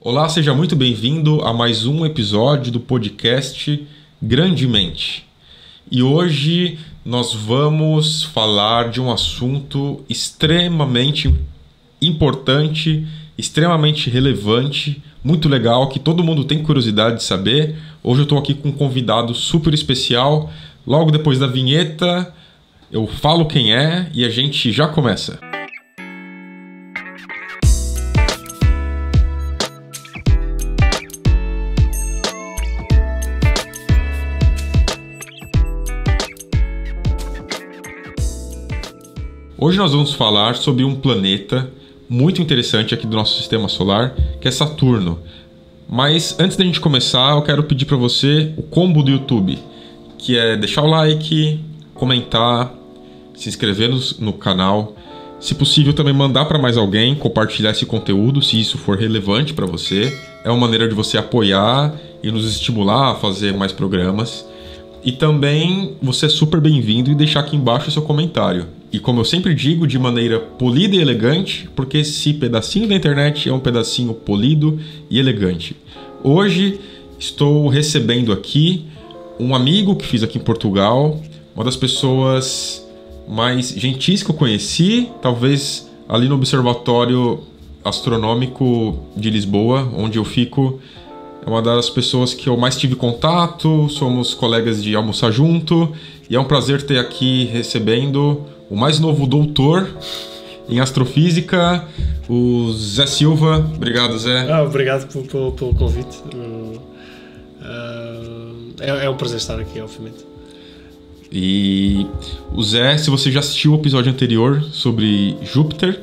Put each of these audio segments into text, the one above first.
Olá, seja muito bem-vindo a mais um episódio do podcast Grandemente. E hoje nós vamos falar de um assunto extremamente importante, extremamente relevante, muito legal, que todo mundo tem curiosidade de saber. Hoje eu estou aqui com um convidado super especial. Logo depois da vinheta, eu falo quem é e a gente já começa. Hoje nós vamos falar sobre um planeta muito interessante aqui do nosso sistema solar, que é Saturno. Mas antes da gente começar, eu quero pedir para você o combo do YouTube, que é deixar o like, comentar, se inscrever no canal. Se possível, também mandar para mais alguém, compartilhar esse conteúdo, se isso for relevante para você. É uma maneira de você apoiar e nos estimular a fazer mais programas. E também você é super bem-vindo e deixar aqui embaixo o seu comentário. E como eu sempre digo, de maneira polida e elegante, porque esse pedacinho da internet é um pedacinho polido e elegante. Hoje estou recebendo aqui um amigo que fiz aqui em Portugal, uma das pessoas mais gentis que eu conheci, talvez ali no Observatório Astronômico de Lisboa, onde eu fico. É uma das pessoas que eu mais tive contato, somos colegas de almoçar junto, e é um prazer ter aqui recebendo o mais novo doutor em astrofísica, o Zé Silva. Obrigado, Zé. Obrigado pelo convite. É um prazer estar aqui, obviamente. E o Zé, se você já assistiu o episódio anterior sobre Júpiter,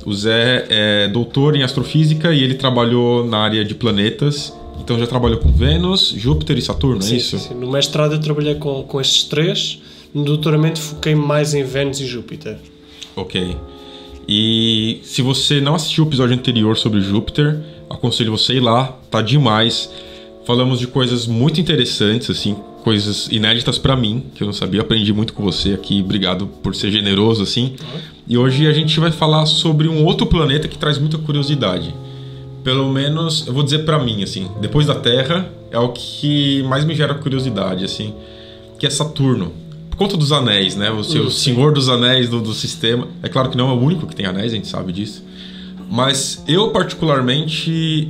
o Zé é doutor em astrofísica e ele trabalhou na área de planetas. Então já trabalhou com Vênus, Júpiter e Saturno, é isso? Sim. No mestrado eu trabalhei com estes três. No doutoramento foquei mais em Vênus e Júpiter. Ok. E se você não assistiu o episódio anterior sobre Júpiter, aconselho você a ir lá, tá demais. Falamos de coisas muito interessantes, assim, coisas inéditas pra mim, que eu não sabia. Aprendi muito com você aqui, obrigado por ser generoso, assim. E hoje a gente vai falar sobre um outro planeta que traz muita curiosidade. Pelo menos, eu vou dizer pra mim, assim, depois da Terra, é o que mais me gera curiosidade, assim, que é Saturno. Por conta dos anéis, né? O senhor dos anéis do sistema. É claro que não é o único que tem anéis, a gente sabe disso. Mas eu, particularmente,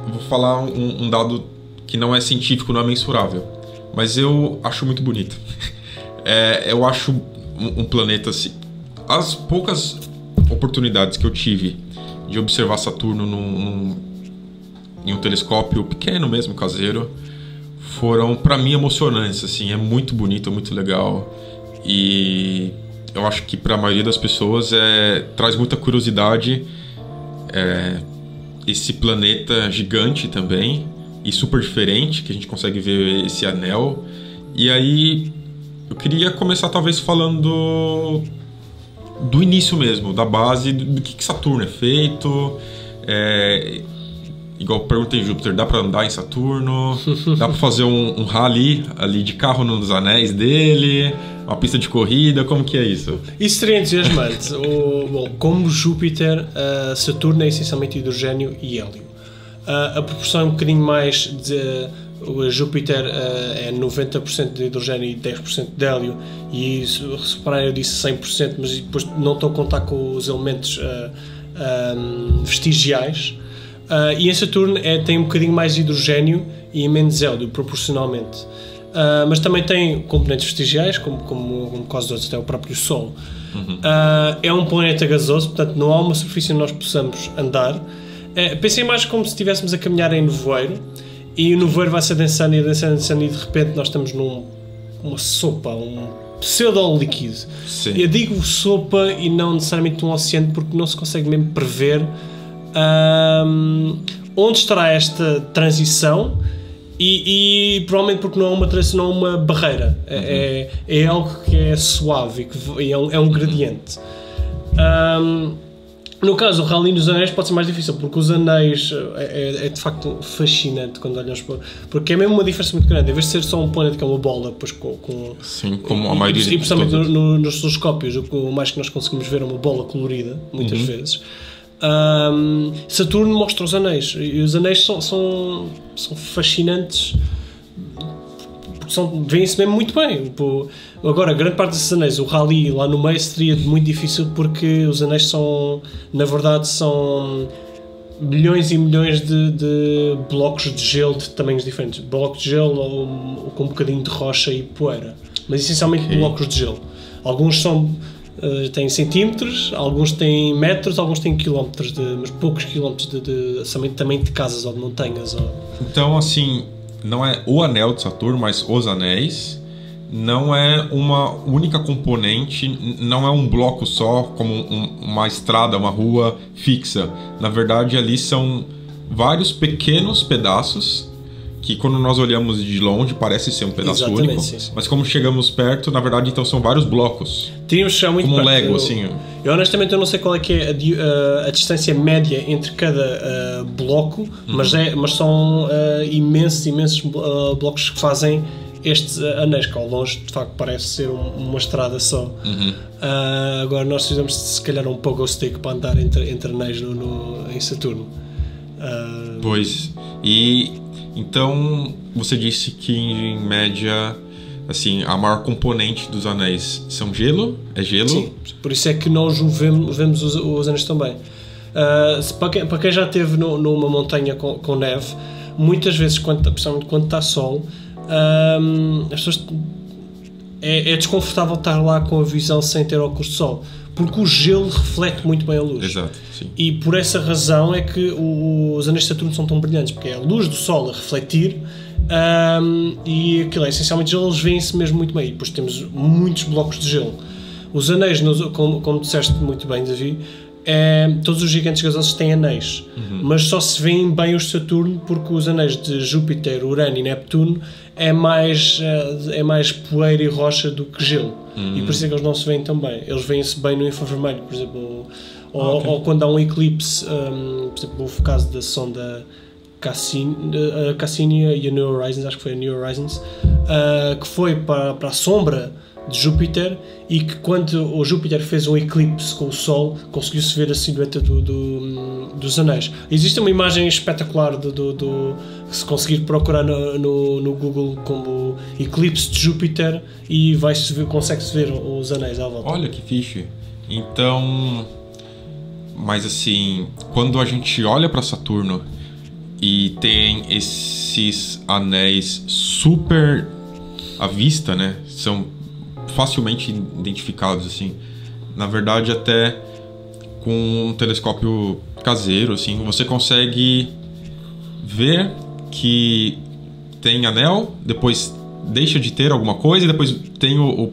vou falar um dado que não é científico, não é mensurável. Mas eu acho muito bonito. Eu acho um planeta assim. As poucas oportunidades que eu tive de observar Saturno em um telescópio pequeno mesmo, caseiro, foram para mim emocionantes, assim, é muito bonito, é muito legal e eu acho que para a maioria das pessoas traz muita curiosidade esse planeta gigante também e super diferente, que a gente consegue ver esse anel. E aí eu queria começar talvez falando do início mesmo, da base, do que Saturno é feito. Igual perguntei em Júpiter, dá pra andar em Saturno? Dá pra fazer um rally ali de carro nos anéis dele? Uma pista de corrida? Como que é isso? Isso seria entusiasmante. Bom, como Júpiter, Saturno é essencialmente hidrogênio e hélio. A proporção é um bocadinho mais de... Júpiter é 90% de hidrogênio e 10% de hélio, e se repararem eu disse 100%, mas depois não estou a contar com os elementos vestigiais. E em Saturno tem um bocadinho mais de hidrogênio e menos hélio, proporcionalmente. Mas também tem componentes vestigiais, como quase todos, até o próprio Sol. É um planeta gasoso, portanto não há uma superfície onde nós possamos andar. Pensei mais como se estivéssemos a caminhar em nevoeiro, e o nevoeiro vai se adensando e de repente nós estamos numa sopa, um pseudo-líquido. Eu digo sopa e não necessariamente um oceano, porque não se consegue mesmo prever onde estará esta transição e provavelmente porque não é uma transição, não é uma barreira. É algo que é suave, é um gradiente. No caso, o rally nos anéis pode ser mais difícil, porque os anéis é de facto fascinante quando olhamos para... Porque é mesmo uma diferença muito grande. Em vez de ser só um planeta que é uma bola, depois sim, como a maioria e principalmente nos telescópios, o mais que nós conseguimos ver é uma bola colorida, muitas vezes. Saturno mostra os anéis, e os anéis são fascinantes, porque vêem-se mesmo muito bem. Agora, grande parte desses anéis, o rally lá no meio seria muito difícil, porque os anéis na verdade, são milhões e milhões de blocos de gelo de tamanhos diferentes. Blocos de gelo ou com um bocadinho de rocha e poeira, mas essencialmente blocos de gelo. Alguns têm centímetros, alguns têm metros, alguns têm quilómetros, mas poucos quilómetros também de casas ou de montanhas. Então, assim, não é o anel de Saturno, mas os anéis. Não é uma única componente, não é um bloco só, como uma estrada, uma rua fixa. Na verdade, ali são vários pequenos pedaços que, quando nós olhamos de longe, parece ser um pedaço único. Sim. Mas como chegamos perto, na verdade, então são vários blocos. Teríamos que chegar muito como perto. Lego, assim. Eu honestamente não sei qual é que é a distância média entre cada bloco, mas são imensos blocos que fazem estes anéis, que ao longe de facto parece ser uma estrada só. Agora nós precisamos se calhar um pogo stick para andar entre anéis em Saturno. Pois, e então você disse que em média, assim, a maior componente dos anéis são gelo? É gelo? Sim, por isso é que nós vemos os anéis também. Para quem já esteve numa montanha com neve, muitas vezes, principalmente quando está sol, as pessoas é desconfortável estar lá com a visão sem ter óculos de sol, porque o gelo reflete muito bem a luz. Exato, sim. E por essa razão é que os anéis de Saturno são tão brilhantes, porque é a luz do sol a refletir, e aquilo é essencialmente gelo, eles veem-se mesmo muito bem. E depois temos muitos blocos de gelo. Os anéis, como disseste muito bem, Davi, todos os gigantes gasosos têm anéis, mas só se veem bem os de Saturno, porque os anéis de Júpiter, Urano e Neptuno é mais poeira e rocha do que gelo, e por isso é que eles não se veem tão bem. Eles veem-se bem no infravermelho, por exemplo, ou quando há um eclipse, por exemplo, houve o caso da sonda Cassini e a New Horizons, acho que foi a New Horizons, que foi para a sombra de Júpiter, e que quando o Júpiter fez um eclipse com o Sol, conseguiu-se ver a silhueta dos anéis. Existe uma imagem espetacular se conseguir procurar no Google como eclipse de Júpiter, e consegue-se ver os anéis à volta. Olha que fixe. Então, mas assim, quando a gente olha para Saturno e tem esses anéis super à vista, né? São facilmente identificados, assim. Na verdade, até com um telescópio caseiro, assim, você consegue ver que tem anel, depois deixa de ter alguma coisa, e depois tem o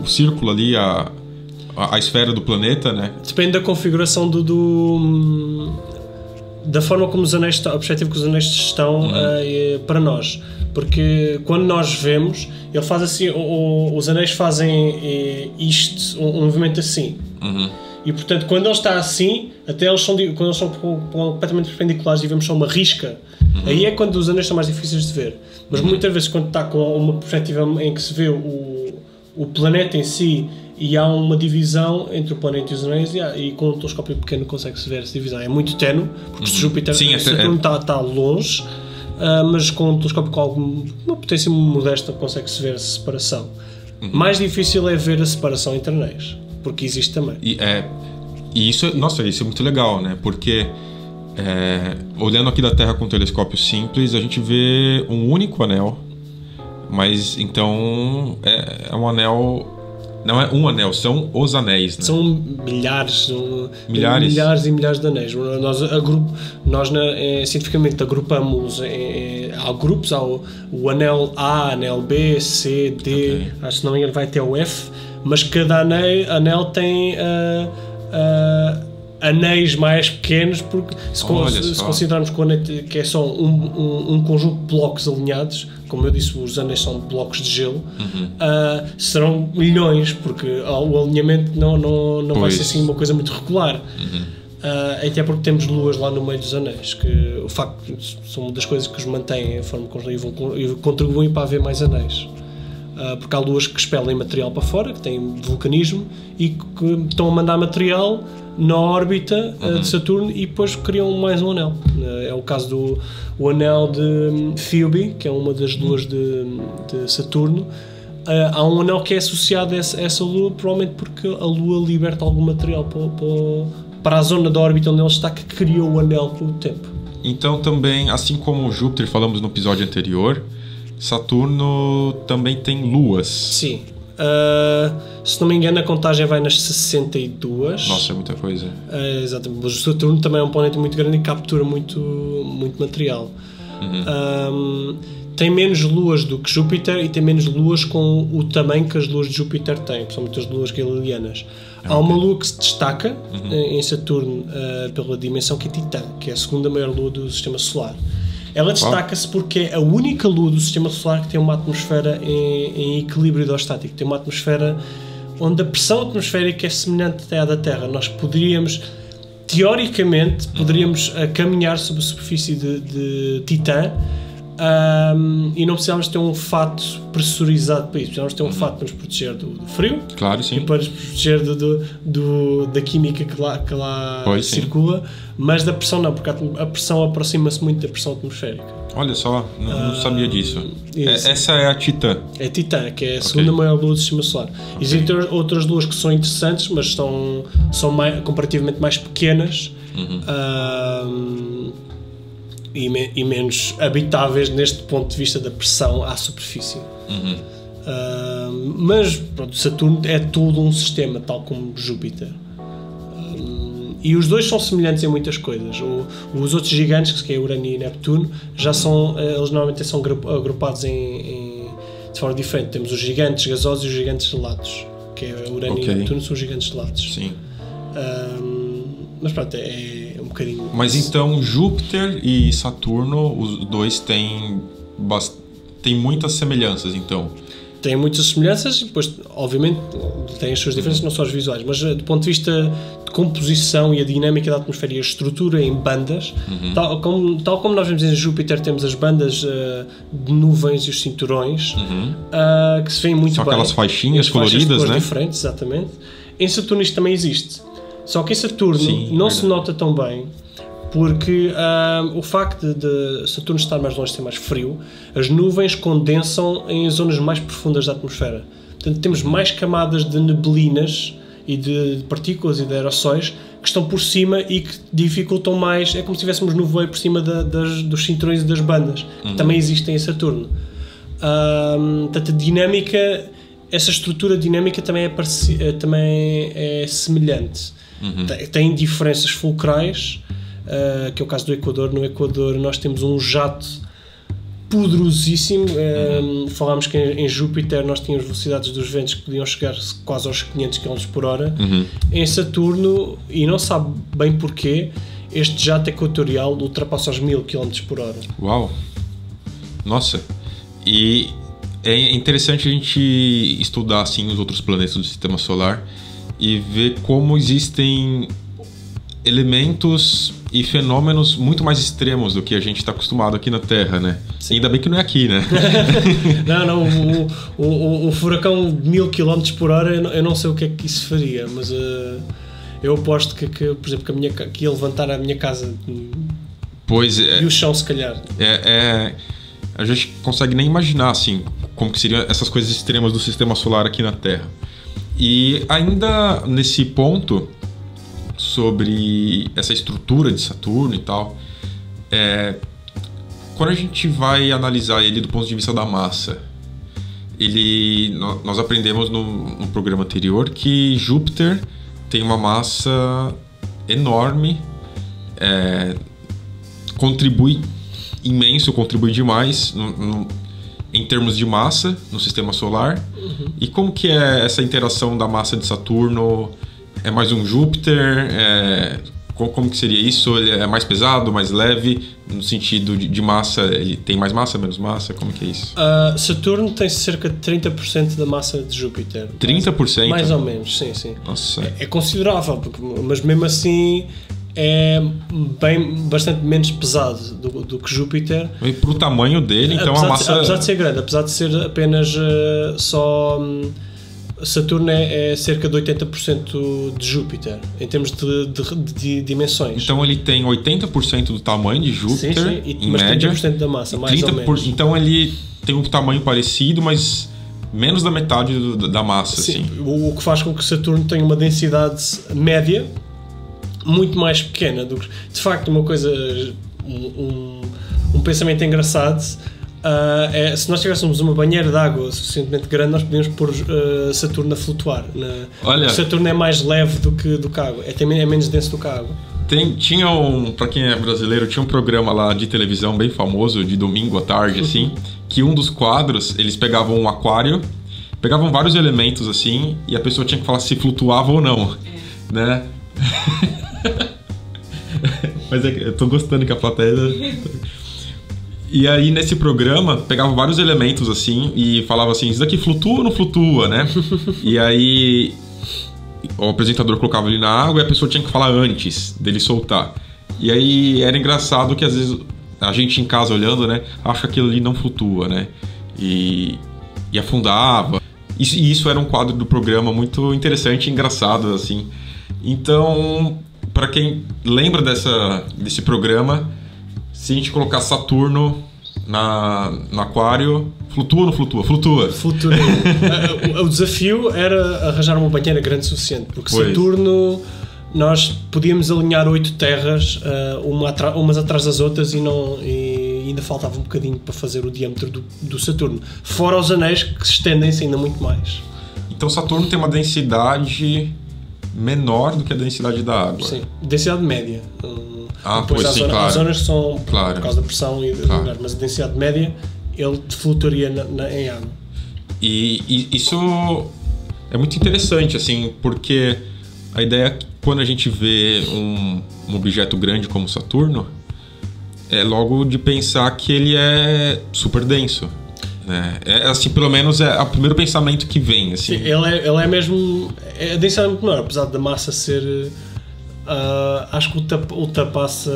círculo ali, a esfera do planeta, né? Depende da configuração da forma como os anéis estão, o objetivo que os anéis estão para nós. Porque quando nós vemos, ele faz assim, os anéis fazem isto, um movimento assim. E portanto, quando ele está assim, até quando eles são completamente perpendiculares e vemos só uma risca, aí é quando os anéis são mais difíceis de ver. Mas muitas vezes, quando está com uma perspectiva em que se vê o planeta em si, e há uma divisão entre o planeta e os anéis, e com um telescópio pequeno consegue-se ver essa divisão. É muito ténue, porque se Júpiter está longe, mas com um telescópio com uma potência modesta consegue-se ver a separação. Mais difícil é ver a separação entre anéis, porque existe também. E isso, nossa, isso é muito legal, né? Porque olhando aqui da Terra com um telescópio simples, a gente vê um único anel, mas então é um anel. Não é um anel, são os anéis, né? São milhares e milhares de anéis. Nós cientificamente agrupamos, há grupos, há o anel A, anel B, C, D, acho que não vai até o F, mas cada anel tem anéis mais pequenos, porque se considerarmos que é só um conjunto de blocos alinhados, como eu disse, os anéis são blocos de gelo, serão milhões, porque o alinhamento não vai ser assim uma coisa muito regular. Até porque temos luas lá no meio dos anéis, que o facto são uma das coisas que os mantêm a forma como e contribuem para haver mais anéis. porque há luas que expelem material para fora, que têm vulcanismo, e que estão a mandar material na órbita de Saturno e depois criam mais um anel. É o caso do anel de Phoebe, que é uma das luas de Saturno. Há um anel que é associado a essa lua, provavelmente porque a lua liberta algum material para a zona da órbita onde ele está, que criou o anel com o tempo. Então também, assim como Júpiter, falamos no episódio anterior, Saturno também tem luas. Sim. Se não me engano, a contagem vai nas 62. Nossa, é muita coisa. Exatamente. Mas o Saturno também é um planeta muito grande e captura muito material. Tem menos luas do que Júpiter e tem menos luas com o tamanho que as luas de Júpiter têm, principalmente as luas galileanas. Há uma lua que se destaca em Saturno pela dimensão, que é Titã, que é a segunda maior lua do Sistema Solar. Ela destaca-se porque é a única lua do Sistema Solar que tem uma atmosfera em equilíbrio hidrostático. Tem uma atmosfera onde a pressão atmosférica é semelhante até à da Terra. Nós teoricamente, caminhar sobre a superfície de Titã, e não precisamos ter um fato pressurizado para isso. Precisamos ter um fato para nos proteger do frio, claro, sim, e para nos proteger da química que lá circula, mas da pressão não, porque a pressão aproxima-se muito da pressão atmosférica. Olha só, não sabia disso. Essa é a Titã. É a Titã, que é a segunda maior lua do Sistema Solar. Existem outras luas que são interessantes, mas são comparativamente mais pequenas. E menos habitáveis neste ponto de vista da pressão à superfície. Mas pronto, Saturno é todo um sistema, tal como Júpiter. E os dois são semelhantes em muitas coisas. Os outros gigantes, que é Urano e Neptuno, eles normalmente são agrupados de forma diferente. Temos os gigantes gasosos e os gigantes gelados, que é Urano e Neptuno, são os gigantes gelados. Sim. Mas pronto, é um bocadinho... Mas então Júpiter e Saturno, os dois têm muitas semelhanças, então? Tem muitas semelhanças e depois, obviamente, têm as suas diferenças, não só as visuais, mas do ponto de vista de composição e a dinâmica da atmosfera e a estrutura em bandas, tal como nós vemos em Júpiter, temos as bandas de nuvens e os cinturões, que se veem muito bem. São aquelas faixinhas coloridas, né? Diferentes, exatamente. Em Saturno isto também existe. Só que em Saturno não se nota tão bem, porque o facto de Saturno estar mais longe, ser mais frio, as nuvens condensam em zonas mais profundas da atmosfera. Portanto, temos mais camadas de neblinas e de partículas e de aerossóis que estão por cima e que dificultam mais. É como se tivéssemos nevoeiro por cima dos cinturões e das bandas, que também existem em Saturno. Portanto, a dinâmica, essa estrutura dinâmica também é semelhante. Tem diferenças fulcrais, que é o caso do Equador. No Equador nós temos um jato poderosíssimo. Falámos que em Júpiter nós tínhamos velocidades dos ventos que podiam chegar quase aos 500 km por hora. Em Saturno, e não sabe bem porquê, este jato equatorial ultrapassa os 1000 km por hora. Uau! Nossa! E é interessante a gente estudar assim os outros planetas do Sistema Solar e ver como existem elementos e fenômenos muito mais extremos do que a gente está acostumado aqui na Terra, né? Sim. Ainda bem que não é aqui, né? o furacão de 1000 km por hora, eu não sei o que é que isso faria, mas eu aposto que por exemplo, que ia levantar a minha casa. Pois é. E o chão, se calhar. A gente consegue nem imaginar, assim, como que seriam essas coisas extremas do Sistema Solar aqui na Terra. E ainda nesse ponto, sobre essa estrutura de Saturno e tal, quando a gente vai analisar ele do ponto de vista da massa, nós aprendemos no programa anterior que Júpiter tem uma massa enorme, contribui demais em termos de massa no Sistema Solar. E como que é essa interação da massa de Saturno? É mais um Júpiter? Como que seria isso? Ele é mais pesado, mais leve? No sentido de massa, ele tem mais massa, menos massa? Como que é isso? Saturno tem cerca de 30% da massa de Júpiter. 30%? Mais ou menos, sim. Nossa. É considerável, mas mesmo assim é bastante menos pesado do que Júpiter. E pro tamanho dele, então apesar de ser grande, apesar de ser apenas só... Saturno é cerca de 80% de Júpiter, em termos de dimensões. Então ele tem 80% do tamanho de Júpiter, sim. em mas média. 30% da massa, mais ou menos. Então ele tem um tamanho parecido, mas menos da metade da massa. Sim, assim. O que faz com que Saturno tenha uma densidade média muito mais pequena do que... De facto, uma coisa... Um pensamento engraçado... se nós tivéssemos uma banheira de água suficientemente grande, nós podíamos pôr Saturno a flutuar. Olha, Saturno é mais leve do que a água, é menos denso do que a água. Tinha para quem é brasileiro, tinha um programa lá de televisão bem famoso, de domingo à tarde, assim, que um dos quadros, eles pegavam um aquário, pegavam vários elementos, assim, e a pessoa tinha que falar se flutuava ou não, né? Mas eu tô gostando que a plateia... E aí, nesse programa, pegava vários elementos, assim, e falava assim, isso daqui flutua ou não flutua, né? E aí, o apresentador colocava ele na água e a pessoa tinha que falar antes dele soltar. E aí, era engraçado que, às vezes, a gente em casa olhando, né, acha que aquilo ali não flutua, né? E afundava. E isso era um quadro do programa muito interessante e engraçado, assim. Então, para quem lembra desse programa... Se a gente colocar Saturno no aquário, flutua ou não flutua? Flutua. Flutua. O desafio era arranjar uma banheira grande o suficiente, porque pois. Saturno nós podíamos alinhar 8 terras, umas atrás das outras, e ainda faltava um bocadinho para fazer o diâmetro do Saturno. Fora os anéis que se estendem-se ainda muito mais. Então Saturno tem uma densidade menor do que a densidade da água. Sim, densidade média. Pois sim, claro. Há zonas que são claro. Por causa da pressão e do lugar, mas a densidade média ele flutuaria em água. E isso é muito interessante, assim, porque a ideia é que quando a gente vê um objeto grande como Saturno, é logo de pensar que ele é super denso. Né? Assim, pelo menos é o primeiro pensamento que vem. Assim. Sim, ele é mesmo... A densidade é muito menor, apesar da massa ser... acho que ultrapassa,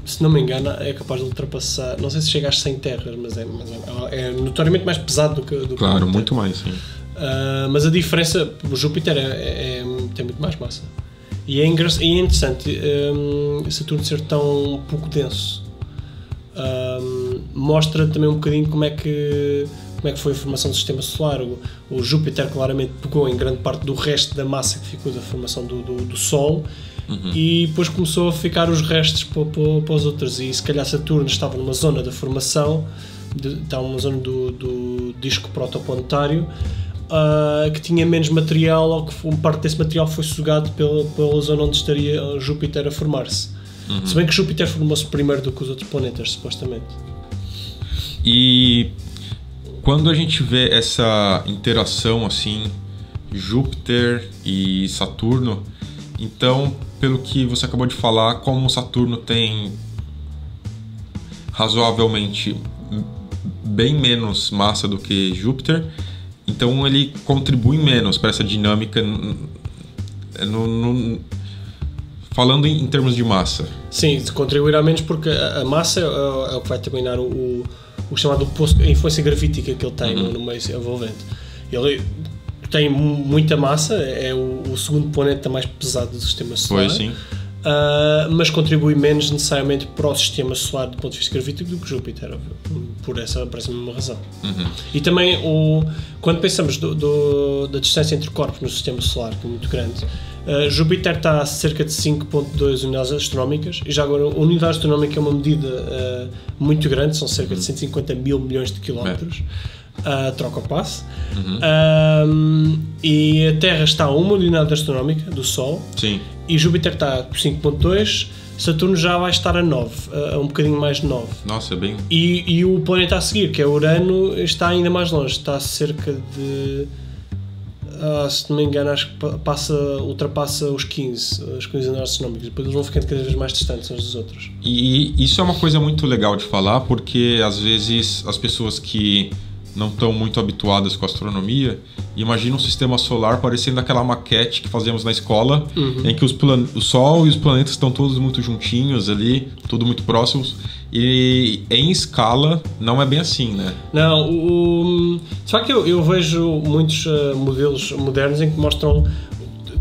se não me engano, é capaz de ultrapassar, não sei se chega às 100 terras, mas é notoriamente mais pesado do que claro, muito mais, sim. Mas a diferença, o Júpiter tem muito mais massa. E é interessante Saturno ser tão pouco denso. Mostra também um bocadinho como é que foi a formação do sistema solar. O Júpiter claramente pegou em grande parte do resto da massa que ficou da formação do Sol, e depois começou a ficar os restos para os outros, e se calhar Saturno estava numa zona da formação, está numa zona do disco protoplanetário, que tinha menos material, ou que parte desse material foi sugado pela zona onde estaria Júpiter a formar-se. Se bem que Júpiter formou-se primeiro do que os outros planetas, supostamente. E quando a gente vê essa interação assim, Júpiter e Saturno, então, pelo que você acabou de falar, como Saturno tem razoavelmente bem menos massa do que Júpiter, então ele contribui menos para essa dinâmica falando em termos de massa. Sim, contribuirá menos porque a massa é o que vai determinar o chamado poço, a influência gravítica que ele tem no meio envolvente. Ele tem muita massa, é o segundo planeta mais pesado do sistema solar. Pois, sim. Mas contribui menos necessariamente para o sistema solar do ponto de vista gravítico do que Júpiter, por essa mesma razão. E também, quando pensamos da distância entre corpos no sistema solar, que é muito grande, Júpiter está a cerca de 5.2 unidades astronómicas, e já agora a unidade astronómica é uma medida muito grande, são cerca de 150 mil milhões de quilómetros, troca o passo. E a Terra está a 1 unidade astronómica do Sol. Sim. E Júpiter está por 5.2, Saturno já vai estar a 9, um bocadinho mais de 9. Nossa, é bem... E o planeta a seguir, que é Urano, está ainda mais longe, está a cerca de... se não me engano, acho que ultrapassa os 15 unidades astronómicas. Depois eles vão ficando cada vez mais distantes uns dos outros. E isso é uma coisa muito legal de falar, porque às vezes as pessoas que não estão muito habituadas com a astronomia, imagina um sistema solar parecendo aquela maquete que fazíamos na escola, em que o Sol e os planetas estão todos muito juntinhos ali, tudo muito próximos, e em escala não é bem assim, né? Não, só que eu vejo muitos modelos modernos em que mostram,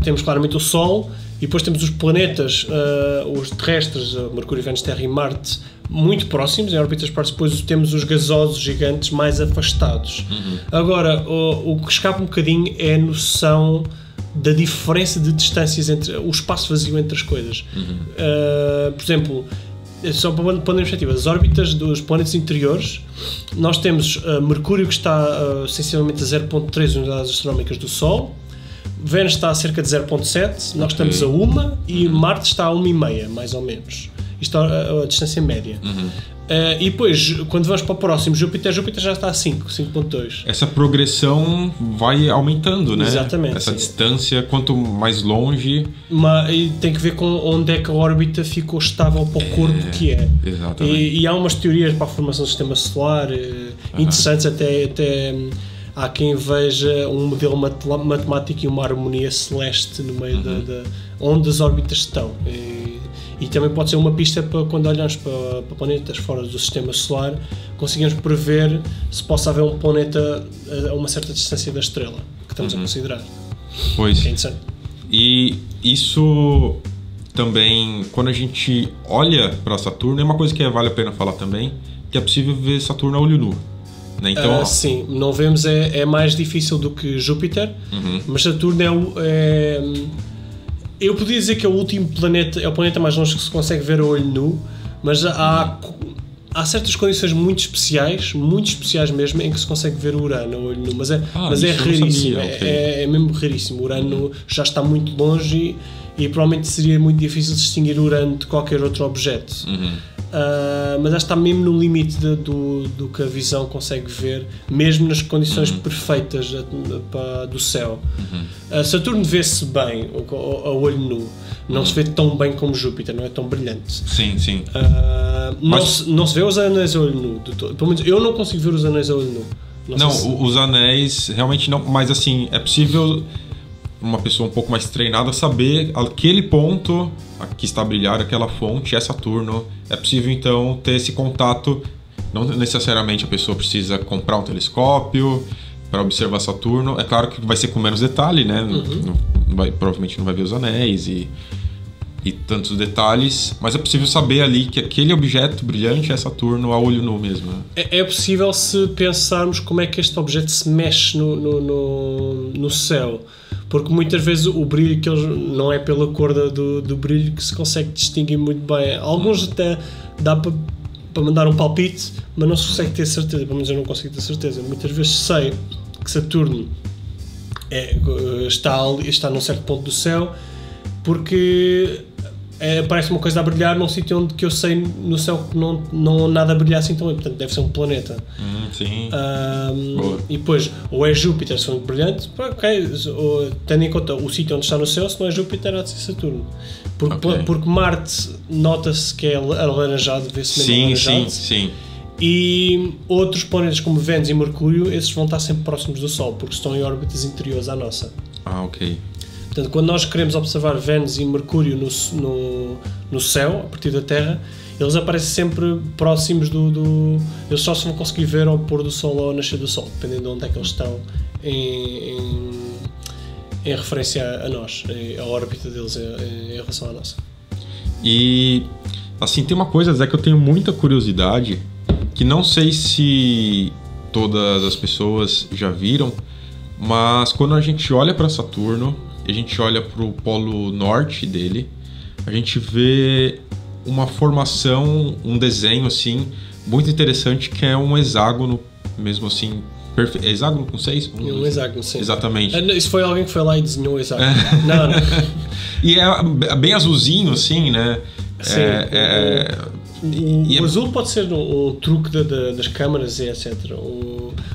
temos claramente o Sol, e depois temos os planetas, os terrestres, Mercúrio, Vênus, Terra e Marte, muito próximos, em órbitas próximas. Depois temos os gasosos gigantes mais afastados. Agora, o que escapa um bocadinho é a noção da diferença de distâncias entre o espaço vazio entre as coisas. Por exemplo, só para uma perspectiva, as órbitas dos planetas interiores, nós temos Mercúrio, que está sensivelmente a 0.3 unidades astronómicas do Sol, Vênus está a cerca de 0.7, nós estamos a 1 e Marte está a 1,5, mais ou menos. Isto é a distância média. E depois, quando vamos para o próximo, Júpiter já está a 5.2. Essa progressão vai aumentando, né? Exatamente. Essa distância, quanto mais longe... E tem que ver com onde é que a órbita ficou estável para o corpo que é. Exatamente. E há umas teorias para a formação do sistema solar interessantes, até há quem veja um modelo matemático e uma harmonia celeste no meio de onde as órbitas estão. E também pode ser uma pista para quando olhamos para planetas fora do sistema solar, conseguimos prever se possa haver um planeta a uma certa distância da estrela que estamos a considerar. Pois. Que é interessante. E isso também, quando a gente olha para Saturno, é uma coisa que vale a pena falar também, que é possível ver Saturno a olho nu. Né? Então, sim, não vemos, é mais difícil do que Júpiter, mas Saturno eu podia dizer que é o último planeta, é o planeta mais longe que se consegue ver a olho nu, mas há certas condições muito especiais mesmo, em que se consegue ver o Urano a olho nu, mas é raríssimo, é mesmo raríssimo. O Urano já está muito longe e provavelmente seria muito difícil distinguir o Urano de qualquer outro objeto. Mas já está mesmo no limite do que a visão consegue ver, mesmo nas condições perfeitas do céu. Saturno vê-se bem a olho nu, não se vê tão bem como Júpiter, não é tão brilhante. Sim. Não se vê os anéis a olho nu, pelo menos eu não consigo ver os anéis a olho nu. Os anéis realmente não, mas assim, é possível uma pessoa um pouco mais treinada saber aquele ponto que está a brilhar, aquela fonte é Saturno. É possível então ter esse contato. Não necessariamente a pessoa precisa comprar um telescópio para observar Saturno. É claro que vai ser com menos detalhe, né? Provavelmente não vai ver os anéis e tantos detalhes, mas é possível saber ali que aquele objeto brilhante é Saturno a olho nu mesmo. É possível se pensarmos como é que este objeto se mexe no céu. Porque muitas vezes o brilho que eles, não é pela cor do brilho que se consegue distinguir muito bem. Alguns até dá para mandar um palpite, mas não se consegue ter certeza. Pelo menos eu não consigo ter certeza. Muitas vezes sei que Saturno está num certo ponto do céu, porque parece uma coisa a brilhar num sítio onde que eu sei no céu que não nada a brilhar assim tão bem, portanto deve ser um planeta. Sim. E depois, ou é Júpiter se for muito brilhante, tendo em conta o sítio onde está no céu, se não é Júpiter há de ser Saturno, porque Marte nota-se que é alaranjado, vê-se mesmo alaranjado. Sim. E outros planetas como Vênus e Mercúrio, esses vão estar sempre próximos do Sol, porque estão em órbitas interiores à nossa. Ok. Portanto, quando nós queremos observar Vênus e Mercúrio no céu, a partir da Terra, eles aparecem sempre próximos eles só se vão conseguir ver ao pôr do Sol ou ao nascer do Sol, dependendo de onde é que eles estão em referência a nós, a órbita deles em relação à nossa. E, assim, tem uma coisa, Zé, que eu tenho muita curiosidade, que não sei se todas as pessoas já viram, mas quando a gente olha para Saturno, a gente olha para o polo norte dele, a gente vê uma formação, um desenho assim muito interessante, que é um hexágono mesmo assim, hexágono com 6? Um hexágono, sim. Exatamente. Isso foi alguém que foi lá e desenhou o hexágono. Não. E é bem azulzinho assim, né? Sim. O azul pode ser um truque das câmaras e etc.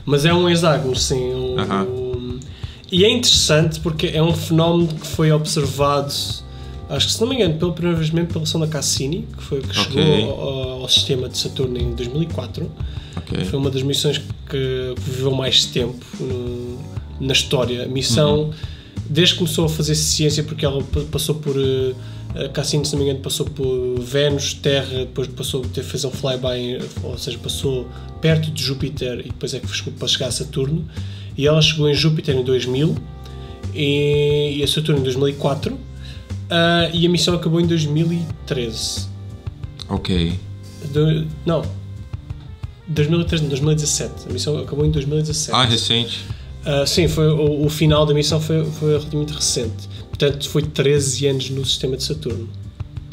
Mas é um hexágono, sim. E é interessante porque é um fenómeno que foi observado Acho que, se não me engano, pela primeira vez mesmo pela sonda Cassini, que foi que chegou ao sistema de Saturno em 2004. Foi uma das missões que viveu mais tempo na história. A missão, desde que começou a fazer ciência, porque ela passou por... Cassini, se não me engano, passou por Vênus, Terra, depois passou a fazer um flyby, ou seja, passou perto de Júpiter e depois é que ficou para chegar a Saturno. E ela chegou em Júpiter em 2000 e a Saturno em 2004. E a missão acabou em 2013. Ok. Não. 2013, não, 2017. A missão acabou em 2017. Recente. Sim, foi, o final da missão foi relativamente recente. Portanto, foi 13 anos no sistema de Saturno.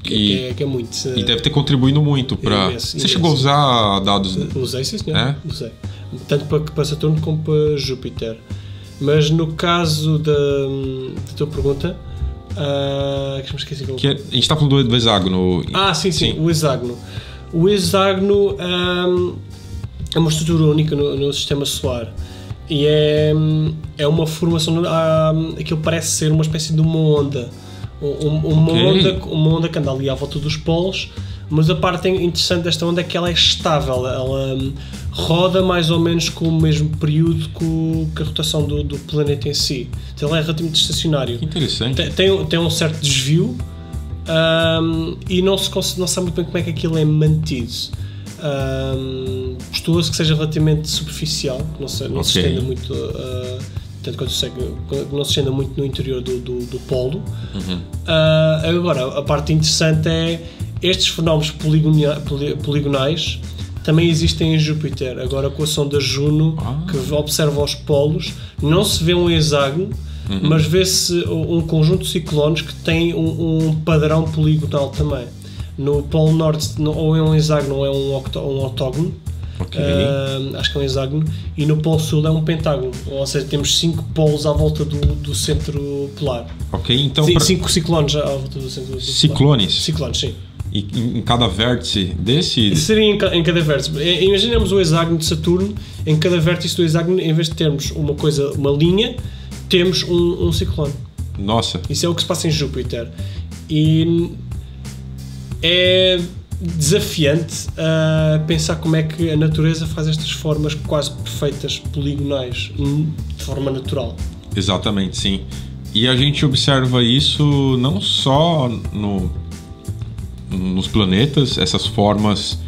Que é muito. E deve ter contribuído muito para... Você chegou a usar dados... Usei, sim, senhor. Usei. Tanto para Saturno como para Júpiter. Mas no caso da tua pergunta... que me esqueci como... a gente está falando do hexágono. Sim. O hexágono. O hexágono é uma estrutura única no sistema solar. E é uma formação... aquilo parece ser uma espécie de uma onda. Uma onda que anda ali à volta dos polos. Mas a parte interessante desta onda é que ela é estável. Ela roda mais ou menos com o mesmo período que a rotação do planeta em si. Então ela é relativamente estacionário. Que interessante. Tem um certo desvio e não se sabe muito bem como é que aquilo é mantido. Postula-se que seja relativamente superficial, que não se estenda muito, tanto quanto não se estenda muito no interior do polo. Agora, a parte interessante é estes fenómenos poligonais também existem em Júpiter. Agora, com a sonda Juno, que observa os polos, não se vê um hexágono, mas vê-se um conjunto de ciclones que tem um padrão poligonal também. No Polo Norte ou é um hexágono ou é um octógono. Acho que é um hexágono. E no Polo Sul é um pentágono. Ou seja, temos 5 polos à volta do centro polar. Então 5 ciclones à volta do centro polar. Ciclones, sim. E em cada vértice desse? Seria em cada vértice. Imaginemos o hexágono de Saturno. Em cada vértice do hexágono, em vez de termos uma linha, temos um ciclone. Nossa. Isso é o que se passa em Júpiter. E é desafiante pensar como é que a natureza faz estas formas quase perfeitas, poligonais, de forma natural. Exatamente, sim. E a gente observa isso não só nos planetas, essas formas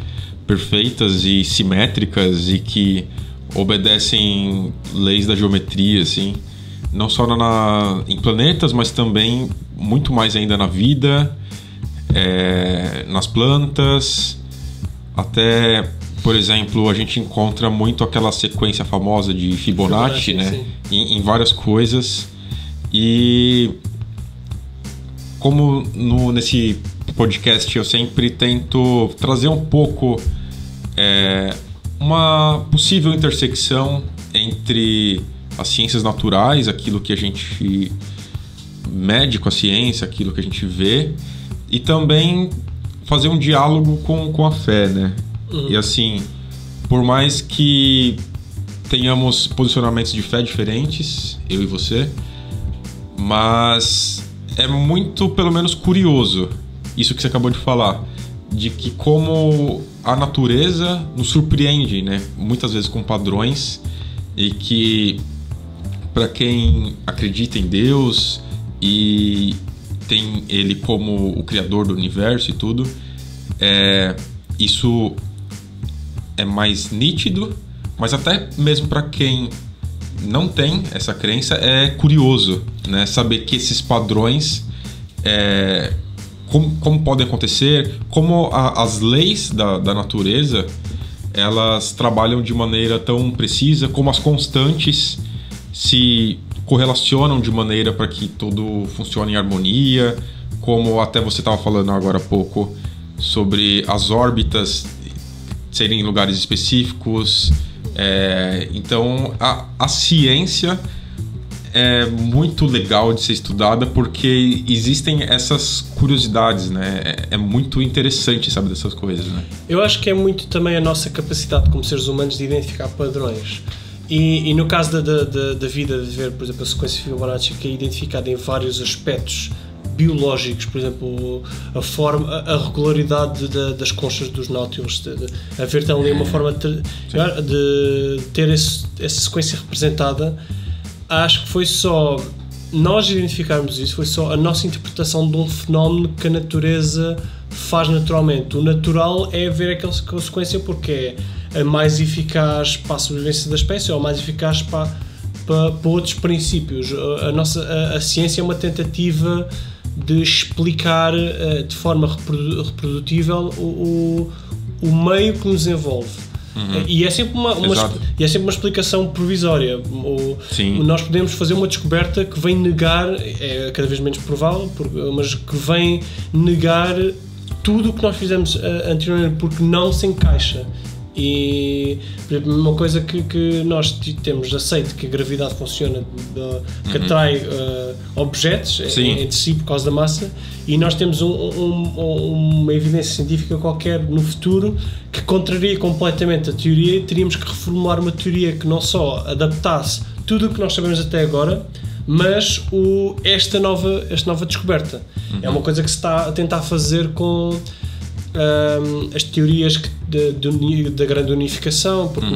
perfeitas e simétricas e que obedecem leis da geometria, assim, não só em planetas, mas também muito mais ainda na vida, nas plantas. Até, por exemplo, a gente encontra muito aquela sequência famosa de Fibonacci, né? Em várias coisas. E como nesse podcast eu sempre tento trazer um pouco uma possível intersecção entre as ciências naturais, aquilo que a gente mede com a ciência, aquilo que a gente vê, e também fazer um diálogo com a fé, né? E assim, por mais que tenhamos posicionamentos de fé diferentes, eu e você, mas é muito, pelo menos, curioso isso que você acabou de falar, de que como a natureza nos surpreende, né? Muitas vezes com padrões, e que para quem acredita em Deus e tem Ele como o Criador do universo e tudo, isso é mais nítido, mas até mesmo para quem não tem essa crença é curioso, né? Saber que esses padrões como podem acontecer, como as leis da natureza elas trabalham de maneira tão precisa, como as constantes se correlacionam de maneira para que tudo funcione em harmonia, como até você estava falando agora há pouco sobre as órbitas serem em lugares específicos. Então a ciência é muito legal de ser estudada porque existem essas curiosidades, né? É muito interessante saber dessas coisas, né? Eu acho que é muito também a nossa capacidade como seres humanos de identificar padrões. E no caso da vida, de ver, por exemplo, a sequência Fibonacci, que é identificada em vários aspectos biológicos, por exemplo, a regularidade das conchas dos Nautilus, haver ali uma forma de ter essa sequência representada. Acho que foi só nós identificarmos isso, foi só a nossa interpretação de um fenómeno que a natureza faz naturalmente. O natural é ver aquela sequência porque é a mais eficaz para a sobrevivência da espécie ou a mais eficaz para outros princípios. A ciência é uma tentativa de explicar de forma reprodutível o meio que nos envolve. E é sempre uma explicação provisória. Nós podemos fazer uma descoberta que vem negar, é cada vez menos provável, mas que vem negar tudo o que nós fizemos anteriormente porque não se encaixa. E uma coisa que nós temos aceito que a gravidade funciona, que atrai objetos entre si por causa da massa, e nós temos uma evidência científica qualquer no futuro que contraria completamente a teoria, e teríamos que reformular uma teoria que não só adaptasse tudo o que nós sabemos até agora, mas esta nova descoberta. É uma coisa que se está a tentar fazer com as teorias da grande unificação, porque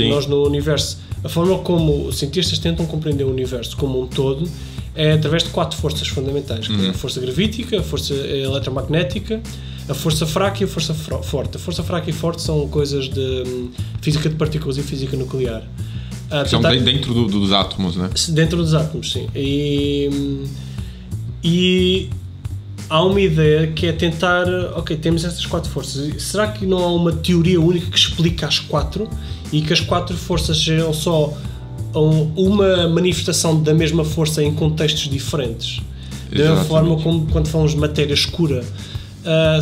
nós no universo, a forma como os cientistas tentam compreender o universo como um todo é através de 4 forças fundamentais, que é a força gravítica, a força eletromagnética, a força fraca e a força forte. A força fraca e forte são coisas de física de partículas e física nuclear. São dentro dos átomos, né? Dentro dos átomos, sim. E há uma ideia que é tentar, temos estas 4 forças, será que não há uma teoria única que explica as 4 e que as 4 forças sejam só uma manifestação da mesma força em contextos diferentes? Da mesma forma como quando falamos de matéria escura.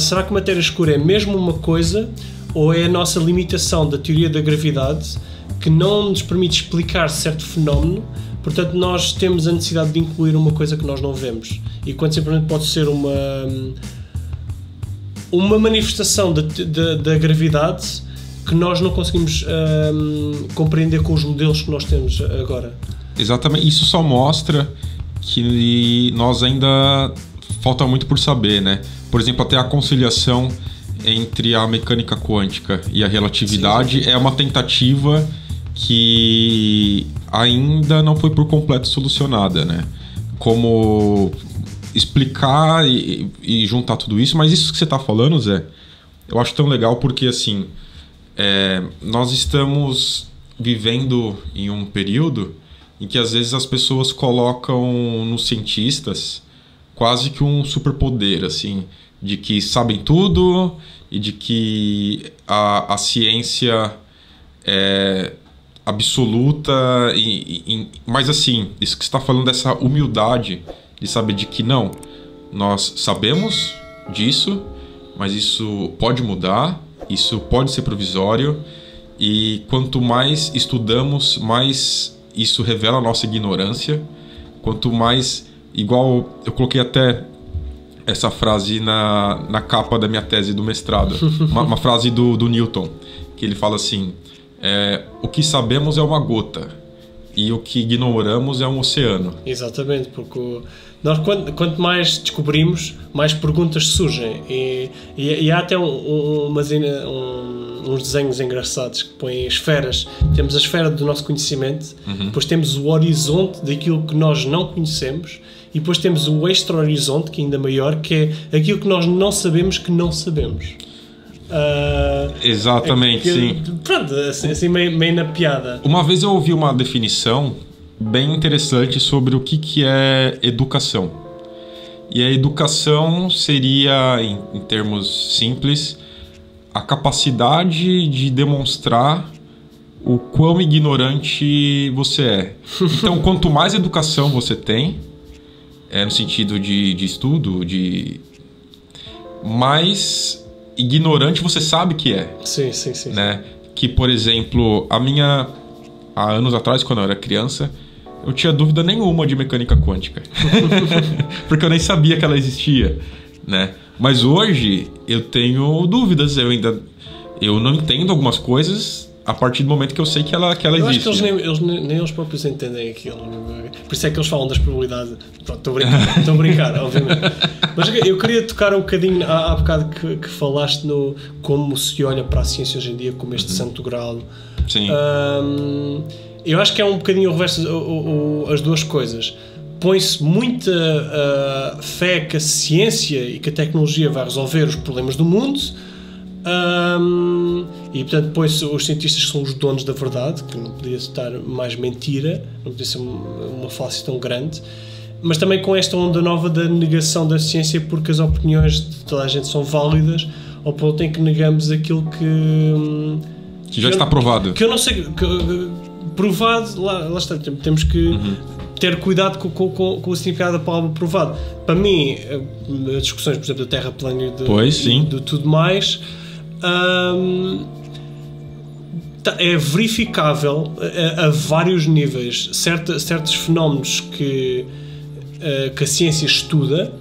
Será que matéria escura é mesmo uma coisa, ou é a nossa limitação da teoria da gravidade que não nos permite explicar certo fenómeno? Portanto, nós temos a necessidade de incluir uma coisa que nós não vemos, e quando simplesmente pode ser uma manifestação da gravidade que nós não conseguimos compreender com os modelos que nós temos agora. Exatamente, isso só mostra que nós ainda falta muito por saber, né? Por exemplo, até a conciliação entre a mecânica quântica e a relatividade é uma tentativa que ainda não foi por completo solucionada, né? Como explicar e juntar tudo isso, mas isso que você está falando, Zé, eu acho tão legal porque, assim, nós estamos vivendo em um período em que às vezes as pessoas colocam nos cientistas quase que um superpoder, assim, de que sabem tudo e de que a ciência é absoluta, mas assim, isso que você está falando dessa humildade de saber de que não, nós sabemos disso, mas isso pode mudar, isso pode ser provisório, e quanto mais estudamos, mais isso revela a nossa ignorância. Quanto mais, igual eu coloquei até essa frase na capa da minha tese do mestrado, uma frase do Newton, que ele fala assim: o que sabemos é uma gota e o que ignoramos é um oceano. Exatamente, porque nós quanto mais descobrimos, mais perguntas surgem, e há até uns desenhos engraçados que põem esferas. Temos a esfera do nosso conhecimento, depois temos o horizonte daquilo que nós não conhecemos, e depois temos o extra-horizonte, que é ainda maior, que é aquilo que nós não sabemos que não sabemos. Exatamente, sim. Pronto, assim meio na piada. Uma vez eu ouvi uma definição bem interessante sobre o que é educação. E a educação seria, em termos simples, a capacidade de demonstrar o quão ignorante você é. Então, quanto mais educação você tem, no sentido de estudo, mais ignorante você sabe que é. Sim. Né? Que, por exemplo, há anos atrás, quando eu era criança, eu tinha dúvida nenhuma de mecânica quântica. Porque eu nem sabia que ela existia, né? Mas hoje eu tenho dúvidas, eu não entendo algumas coisas a partir do momento que eu sei que ela Eu existe. acho que nem eles próprios entendem aquilo. Por isso é que eles falam das probabilidades. Estou a brincar, obviamente. Mas eu queria tocar um bocadinho há bocado que falaste no como se olha para a ciência hoje em dia como este santo grau. Sim. Eu acho que é um bocadinho o reverso, as duas coisas. Põe-se muita fé que a ciência e que a tecnologia vai resolver os problemas do mundo. E portanto depois os cientistas são os donos da verdade, que não podia estar mais mentira, não podia ser uma falácia tão grande, mas também com esta onda nova da negação da ciência, porque as opiniões de toda a gente são válidas, ao ponto em que negamos aquilo que já está provado. Que eu não sei, provado, lá está, temos que ter cuidado com o significado da palavra provado. Para mim, as discussões, por exemplo, da Terra plana e de tudo mais, é verificável a vários níveis certos fenómenos que a ciência estuda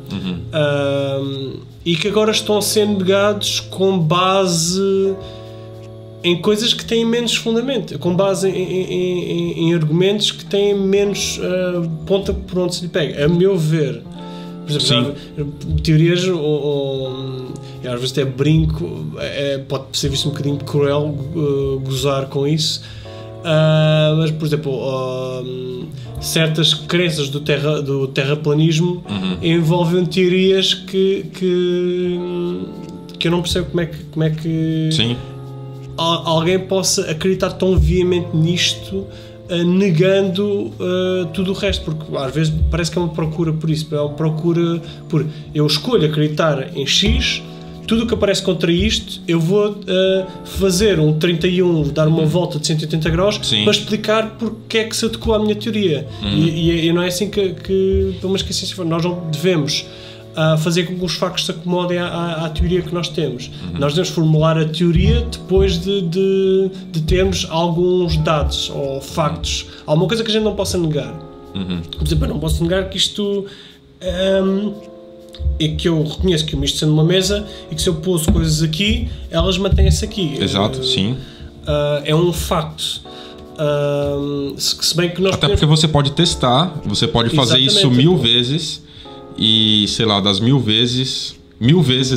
e que agora estão a ser negados com base em coisas que têm menos fundamento, com base em argumentos que têm menos ponta por onde se lhe pega. A meu ver, por exemplo, teorias às vezes até brinco, pode ser visto um bocadinho cruel gozar com isso, mas por exemplo certas crenças do terraplanismo envolvem teorias que eu não percebo como é que alguém possa acreditar tão veemente nisto, negando tudo o resto, porque às vezes parece que é uma procura por isso, é uma procura por eu escolho acreditar em X, tudo o que aparece contra isto eu vou fazer um 31, dar uma volta de 180 graus para explicar porque é que se adequa à minha teoria. E não é assim que pelo menos que a ciência, nós não devemos fazer com que os factos se acomodem à teoria que nós temos. Nós devemos formular a teoria depois de termos alguns dados ou factos, alguma coisa que a gente não possa negar. Por exemplo, eu não posso negar que isto é que eu reconheço que isto sendo uma mesa e que se eu pôs coisas aqui, elas mantêm-se aqui. Exato, sim. É um facto. Se bem que nós até porque você pode testar, você pode fazer isso 1000 vezes e, sei lá, das 1000 vezes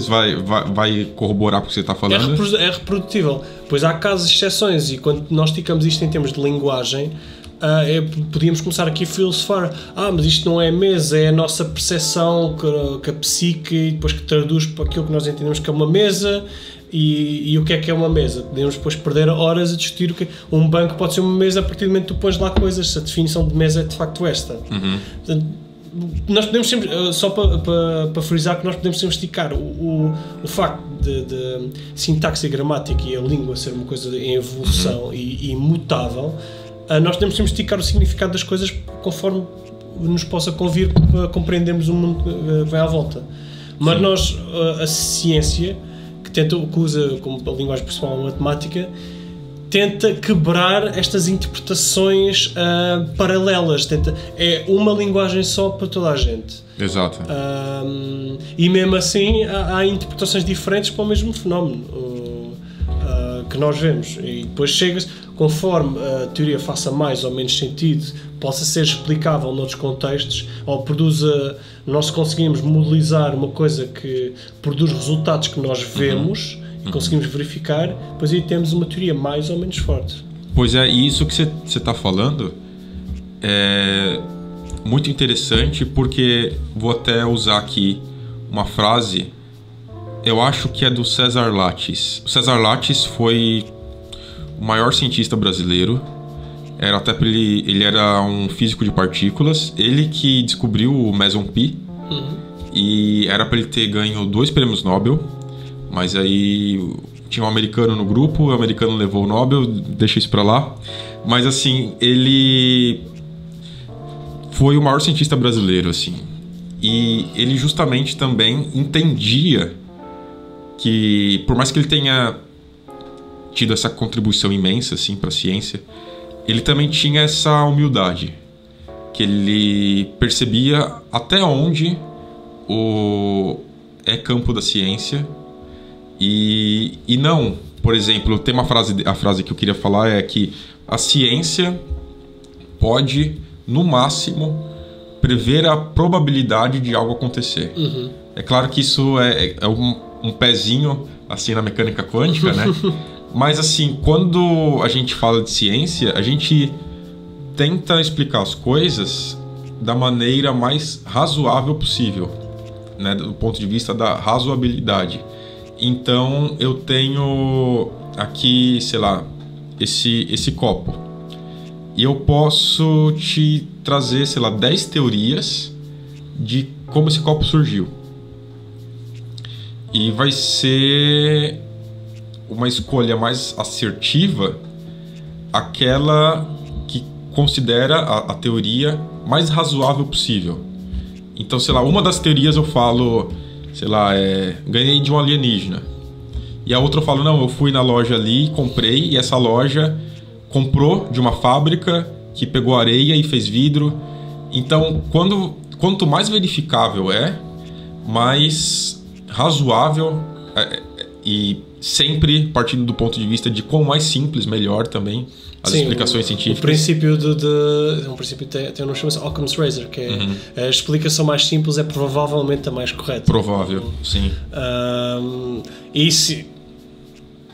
vai corroborar o que você está falando. É reprodutível. Pois há casos de exceções, e quando nós esticamos isto em termos de linguagem, podíamos começar aqui a filosofar. Mas isto não é mesa, é a nossa percepção que a psique, e depois que traduz para aquilo que nós entendemos que é uma mesa. E o que é uma mesa? Podemos depois perder horas a discutir o que um banco pode ser uma mesa a partir do momento que tu pões lá coisas, se a definição de mesa é de facto esta. Portanto, nós podemos sempre, só para frisar, que nós podemos sempre esticar o facto de sintaxe e gramática e a língua ser uma coisa em evolução e imutável. Nós podemos sempre esticar o significado das coisas conforme nos possa convir para compreendermos o mundo que vai à volta. Mas nós, a ciência, que usa como a linguagem principal a matemática, tenta quebrar estas interpretações paralelas. É uma linguagem só para toda a gente. Exato. E mesmo assim há interpretações diferentes para o mesmo fenómeno que nós vemos. E depois chega-se, conforme a teoria faça mais ou menos sentido, possa ser explicável noutros contextos, ou nós conseguimos modelizar uma coisa que produz resultados que nós vemos e conseguimos verificar, depois aí temos uma teoria mais ou menos forte. Pois é, e isso que você está falando é muito interessante, porque vou até usar aqui uma frase, eu acho que é do César Lattes. O César Lattes foi o maior cientista brasileiro. Ele era um físico de partículas, ele que descobriu o meson pi, e era para ele ter ganho 2 prêmios Nobel, mas aí tinha um americano no grupo, o americano levou o Nobel, deixa isso para lá. Mas assim, ele foi o maior cientista brasileiro, assim, e ele justamente também entendia que, por mais que ele tenha tido essa contribuição imensa assim para a ciência, ele também tinha essa humildade, que ele percebia até onde é campo da ciência e não por exemplo, tem a frase que eu queria falar é que a ciência pode, no máximo, prever a probabilidade de algo acontecer. É claro que isso é um pezinho assim na mecânica quântica, né? Mas assim, quando a gente fala de ciência, a gente tenta explicar as coisas da maneira mais razoável possível, né? Do ponto de vista da razoabilidade. Então eu tenho aqui, sei lá, esse copo. E eu posso te trazer, sei lá, 10 teorias de como esse copo surgiu. E vai ser uma escolha mais assertiva aquela que considera a teoria mais razoável possível. Então, sei lá, uma das teorias eu falo, sei lá, ganhei de um alienígena. E a outra eu falo, não, eu fui na loja ali, comprei, e essa loja comprou de uma fábrica que pegou areia e fez vidro. Então, quanto mais verificável mais razoável e sempre partindo do ponto de vista de quão mais simples, melhor também as explicações científicas. O princípio um princípio tem um nome, chama-se Occam's Razor, que é a explicação mais simples é provavelmente a mais correta. Provável, sim. Isso,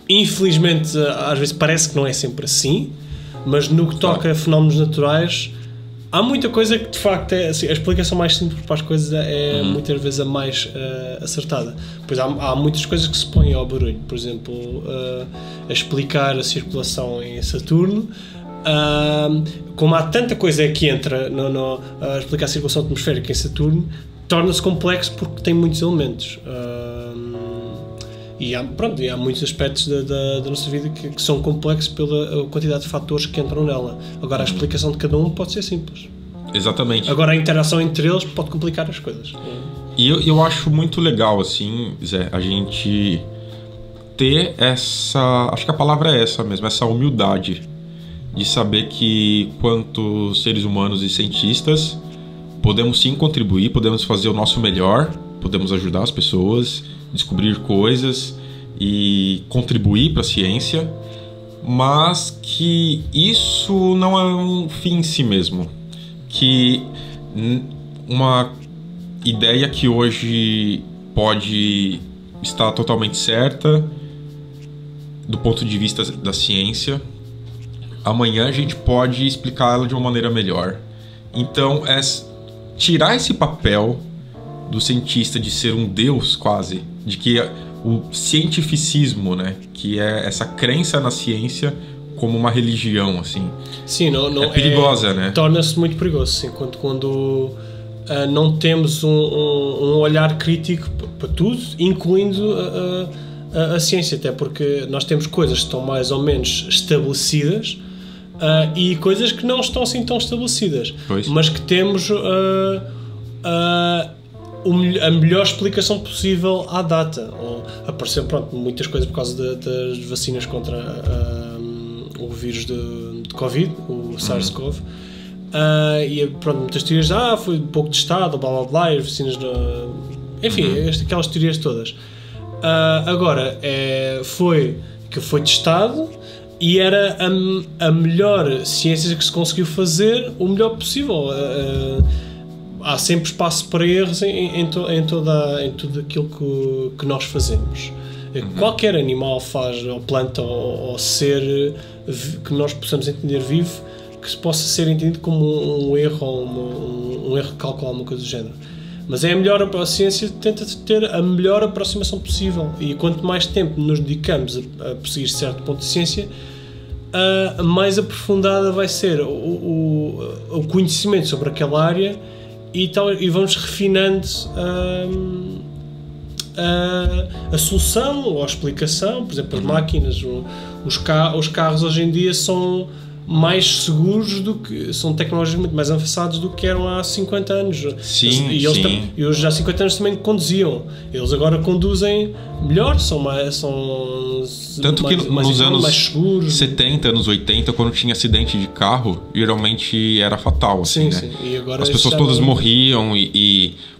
infelizmente, às vezes parece que não é sempre assim, mas no que toca a fenómenos naturais, há muita coisa que de facto assim, a explicação mais simples para as coisas é muitas vezes a mais acertada. Pois há muitas coisas que se põem ao barulho, por exemplo, a explicar a circulação em Saturno. Como há tanta coisa que entra a explicar a circulação atmosférica em Saturno, torna-se complexo porque tem muitos elementos. E há muitos aspectos da nossa vida que são complexos pela quantidade de fatores que entram nela. Agora, a explicação de cada um pode ser simples. Exatamente. Agora, a interação entre eles pode complicar as coisas. E eu acho muito legal, assim, Zé, a gente ter essa... Acho que a palavra é essa mesmo, essa humildade de saber que, quanto seres humanos e cientistas, podemos sim contribuir, podemos fazer o nosso melhor, podemos ajudar as pessoas, descobrir coisas e contribuir para a ciência, mas que isso não é um fim em si mesmo. Que uma ideia que hoje pode estar totalmente certa do ponto de vista da ciência, amanhã a gente pode explicar ela de uma maneira melhor. Então é tirar esse papel do cientista de ser um deus quase, de que o cientificismo, né, que é essa crença na ciência como uma religião, assim. Sim, não é perigosa, né? Torna-se muito perigoso, sim, quando não temos um olhar crítico para tudo, incluindo a ciência, até porque nós temos coisas que estão mais ou menos estabelecidas e coisas que não estão assim tão estabelecidas, mas que temos a melhor explicação possível à data. Apareceu muitas coisas por causa das vacinas contra o vírus de Covid, o SARS-CoV, e muitas teorias, foi pouco testado, blá blá blá, as vacinas, enfim, aquelas teorias todas. Agora, foi testado e era a melhor ciência que se conseguiu fazer o melhor possível. Há sempre espaço para erros em tudo aquilo que nós fazemos. Qualquer animal faz, ou planta, ou ser que nós possamos entender vivo, que se possa ser entendido como um erro, ou um erro de cálculo, alguma coisa do género. Mas a ciência tenta ter a melhor aproximação possível, e quanto mais tempo nos dedicamos a perseguir certo ponto de ciência, mais aprofundada vai ser o conhecimento sobre aquela área, e vamos refinando a solução ou a explicação. Por exemplo, as máquinas, os carros hoje em dia são mais seguros são tecnologias muito mais avançadas do que eram há 50 anos. Sim, e eles já há 50 anos também conduziam. Eles agora conduzem melhor, são tanto que nos anos mais seguros. 70, anos 80, quando tinha acidente de carro, geralmente era fatal, assim, né? E agora as pessoas todas morriam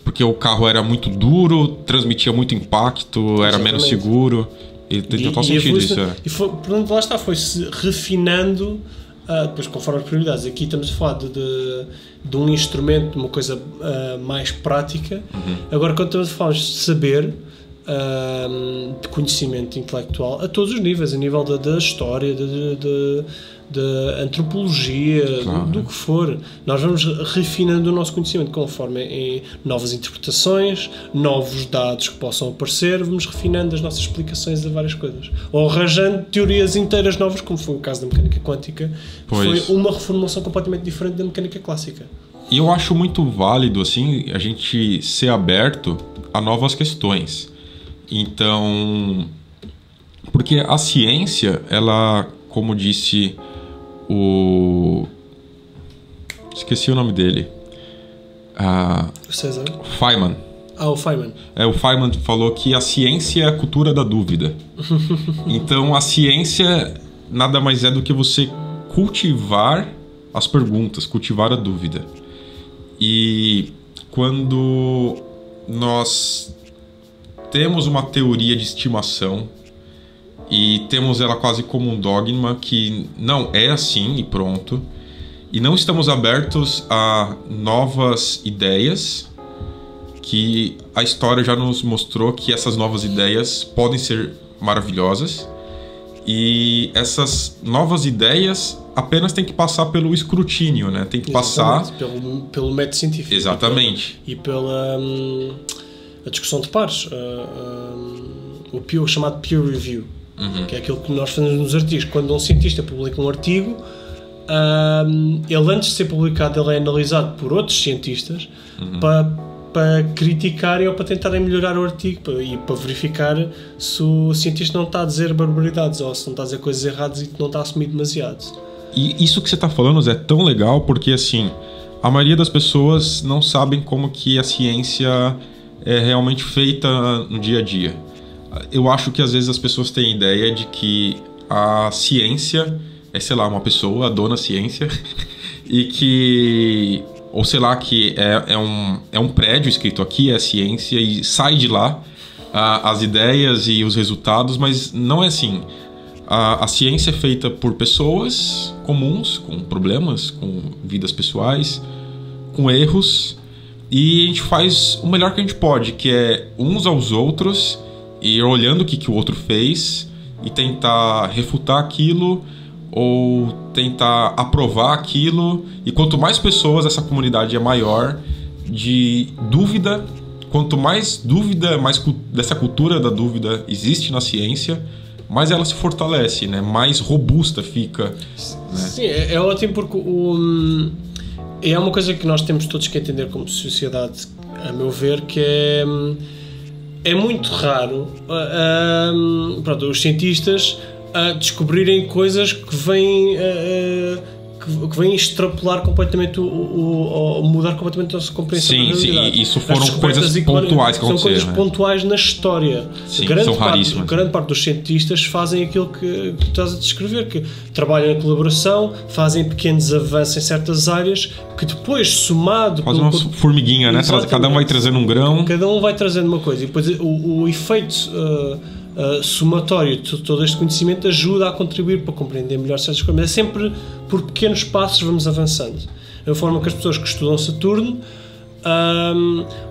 porque o carro era muito duro, transmitia muito impacto, era menos seguro. Ele tem total sentido isso. E foi, portanto, lá está, foi-se refinando depois conforme as prioridades. Aqui estamos a falar de um instrumento, de uma coisa mais prática. Agora, quando estamos a falar de saber, de conhecimento intelectual a todos os níveis, a nível da história, da antropologia, claro, do que for, nós vamos refinando o nosso conhecimento conforme em novas interpretações, novos dados que possam aparecer, vamos refinando as nossas explicações a várias coisas, ou arranjando teorias inteiras novas, como foi o caso da mecânica quântica, que foi uma reformulação completamente diferente da mecânica clássica. E eu acho muito válido assim a gente ser aberto a novas questões. Então, porque a ciência, ela, como disse esqueci o nome dele. O César? Feynman. O Feynman. O Feynman falou que a ciência é a cultura da dúvida. Então, a ciência nada mais é do que você cultivar as perguntas, cultivar a dúvida. E quando nós temos uma teoria de estimação e temos ela quase como um dogma que não é assim e pronto, e não estamos abertos a novas ideias, que a história já nos mostrou que essas novas ideias podem ser maravilhosas, e essas novas ideias apenas tem que passar pelo escrutínio, né? Tem que passar pelo método científico. Exatamente. E pela a discussão de pares, o chamado peer review, que é aquilo que nós fazemos nos artigos. Quando um cientista publica um artigo, ele, antes de ser publicado, ele é analisado por outros cientistas para criticarem ou para tentarem melhorar o artigo e para verificar se o cientista não está a dizer barbaridades ou se não está a dizer coisas erradas e que não está a assumir demasiado. E isso que você está falando é tão legal porque, assim, a maioria das pessoas não sabem como que a ciência é realmente feita no dia a dia. Eu acho que às vezes as pessoas têm a ideia de que a ciência é, sei lá, uma pessoa, a dona ciência, e que, ou sei lá, que é um prédio escrito aqui, é ciência, e sai de lá as ideias e os resultados, mas não é assim. A ciência é feita por pessoas comuns, com problemas, com vidas pessoais, com erros, e a gente faz o melhor que a gente pode, que é uns aos outros, e olhando o que o outro fez, e tentar refutar aquilo, ou tentar aprovar aquilo. E quanto mais pessoas, essa comunidade é maior de dúvida. Quanto mais dúvida, mais dessa cultura da dúvida existe na ciência, mais ela se fortalece, né? Mais robusta fica. Né? Sim, é ótimo porque é uma coisa que nós temos todos que entender como sociedade, a meu ver, que é muito raro os cientistas descobrirem coisas que vêm extrapolar completamente ou mudar completamente a nossa compreensão da realidade. Sim, isso foram coisas pontuais que aconteceram. São coisas pontuais na história. Sim, são raríssimas. Grande parte dos cientistas fazem aquilo que tu estás a descrever, que trabalham em colaboração, fazem pequenos avanços em certas áreas, que depois, somado... Faz uma formiguinha, né? Cada um vai trazendo um grão. Cada um vai trazendo uma coisa. E depois o efeito... somatório de todo este conhecimento ajuda a contribuir para compreender melhor certas coisas, mas é sempre por pequenos passos vamos avançando. Da forma que as pessoas que estudam Saturno,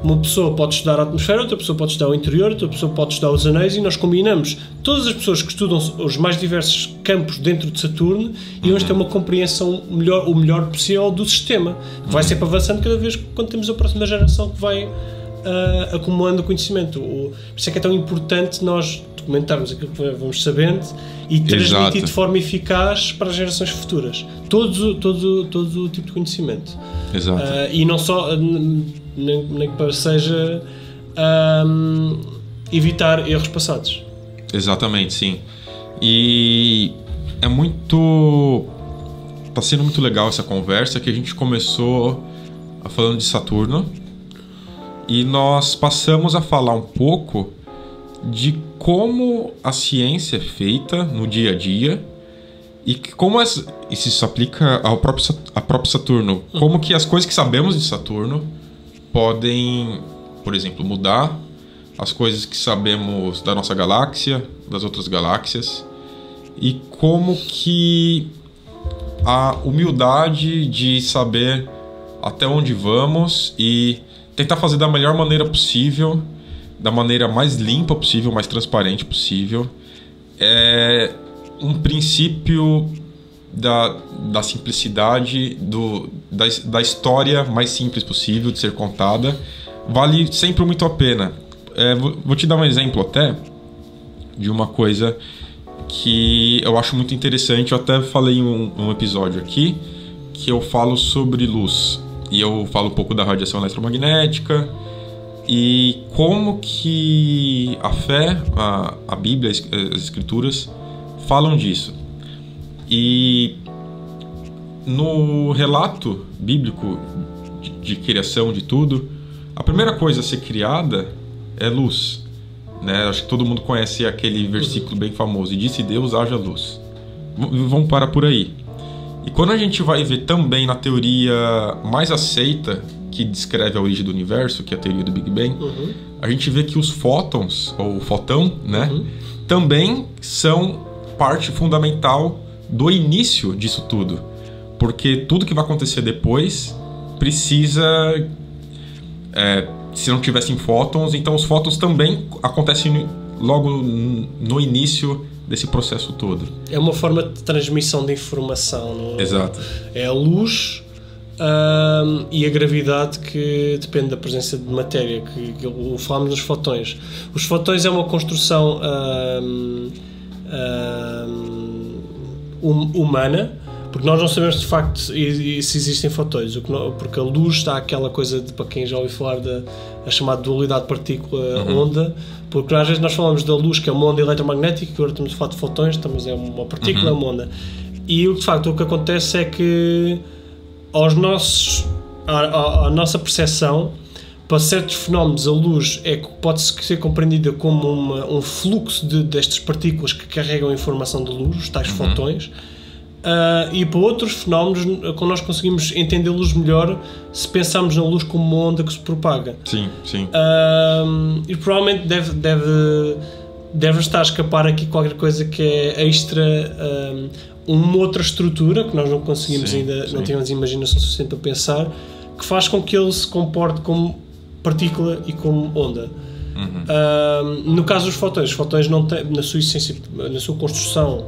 uma pessoa pode estudar a atmosfera, outra pessoa pode estudar o interior, outra pessoa pode estudar os anéis, e nós combinamos todas as pessoas que estudam os mais diversos campos dentro de Saturno e vamos ter uma compreensão o melhor possível do sistema. Vai sempre avançando cada vez quando temos a próxima geração que vai acumulando conhecimento. Por isso é que é tão importante nós documentarmos aquilo que vamos sabendo e transmitir de forma eficaz para as gerações futuras todo o tipo de conhecimento. Exato. E não só nem para seja evitar erros passados. Exatamente, sim. E é muito... Está sendo muito legal essa conversa, que a gente começou falando de Saturno e nós passamos a falar um pouco de como a ciência é feita no dia a dia e como isso se aplica ao próprio Saturno. Como que as coisas que sabemos de Saturno podem, por exemplo, mudar as coisas que sabemos da nossa galáxia, das outras galáxias, e como que a humildade de saber até onde vamos e tentar fazer da melhor maneira possível, da maneira mais limpa possível, mais transparente possível, é um princípio da simplicidade, da história mais simples possível de ser contada. Vale sempre muito a pena. Vou te dar um exemplo até de uma coisa que eu acho muito interessante. Eu até falei em um episódio aqui que eu falo sobre luz, e eu falo um pouco da radiação eletromagnética e como que a fé, a Bíblia, as Escrituras falam disso. E no relato bíblico de criação de tudo, a primeira coisa a ser criada é luz, né? Acho que todo mundo conhece aquele versículo bem famoso: e disse Deus, haja luz. Vamos parar por aí. E quando a gente vai ver também na teoria mais aceita, que descreve a origem do universo, que é a teoria do Big Bang, a gente vê que os fótons, ou fotão, né, também são parte fundamental do início disso tudo. Porque tudo que vai acontecer depois precisa... se não tivessem fótons, então os fótons também acontecem logo no início desse processo todo. É uma forma de transmissão de informação, não é? Exato. É a luz e a gravidade que depende da presença de matéria, que falamos nos fotões. Os fotões é uma construção humana, porque nós não sabemos de facto se existem fotões, porque a luz está aquela coisa para quem já ouviu falar da chamada dualidade partícula-onda, porque às vezes nós falamos da luz, que é uma onda eletromagnética, e agora estamos a falar de fotões, mas é uma partícula, é uma onda. E de facto o que acontece é que à nossa percepção, para certos fenómenos, a luz pode ser compreendida como um fluxo destas partículas que carregam a informação de luz, os tais fotões, e para outros fenómenos, nós conseguimos entendê-los melhor se pensarmos na luz como uma onda que se propaga. Sim, sim. E provavelmente deve estar a escapar aqui qualquer coisa que é extra, uma outra estrutura que nós não conseguimos não temos imaginação suficiente para pensar, que faz com que ele se comporte como partícula e como onda. No caso dos fotões, os fotões não têm, na sua essência, na sua construção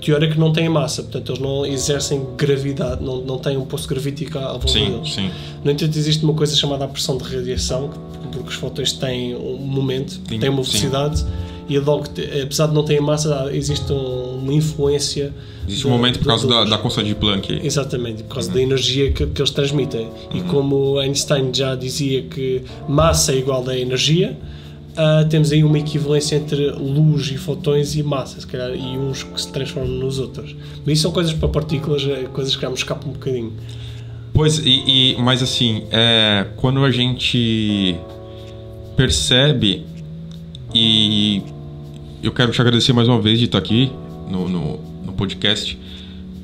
teórica, não têm massa, portanto eles não exercem gravidade, não têm um poço gravítico à volta deles. Sim. No entanto, existe uma coisa chamada a pressão de radiação, porque os fotões têm um momento, têm uma velocidade, e logo, apesar de não terem massa, existe uma influência. Existe um momento por causa da constante de Planck. Exatamente, por causa da energia que eles transmitem. E como Einstein já dizia que massa é igual a energia, temos aí uma equivalência entre luz e fotões e massa, se calhar, e uns que se transformam nos outros. Mas isso são coisas para partículas, coisas que já me escapam um bocadinho. Pois, mas assim, quando a gente percebe, e eu quero te agradecer mais uma vez de estar aqui no podcast,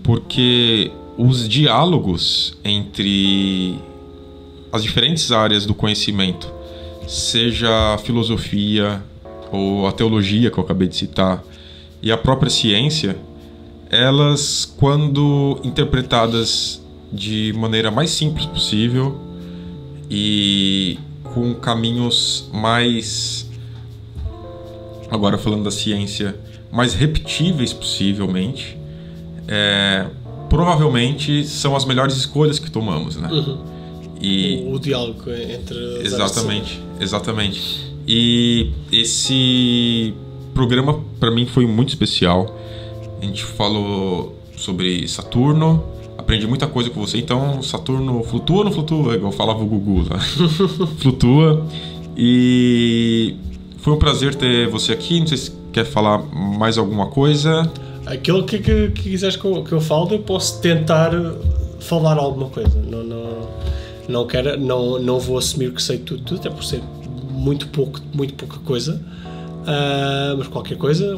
porque os diálogos entre as diferentes áreas do conhecimento, seja a filosofia ou a teologia que eu acabei de citar, e a própria ciência, elas, quando interpretadas de maneira mais simples possível e com caminhos mais, agora falando da ciência, mais repetíveis possivelmente, provavelmente são as melhores escolhas que tomamos, né? E o diálogo entre as exatamente. E esse programa para mim foi muito especial. A gente falou sobre Saturno, aprendi muita coisa com você. Então, Saturno flutua ou não flutua? Igual falava o Gugu lá. Flutua. E foi um prazer ter você aqui. Não sei se quer falar mais alguma coisa. Aquilo que quiseres que eu fale, eu posso tentar falar alguma coisa. Não vou assumir que sei tudo, até por ser muito pouca coisa, mas qualquer coisa,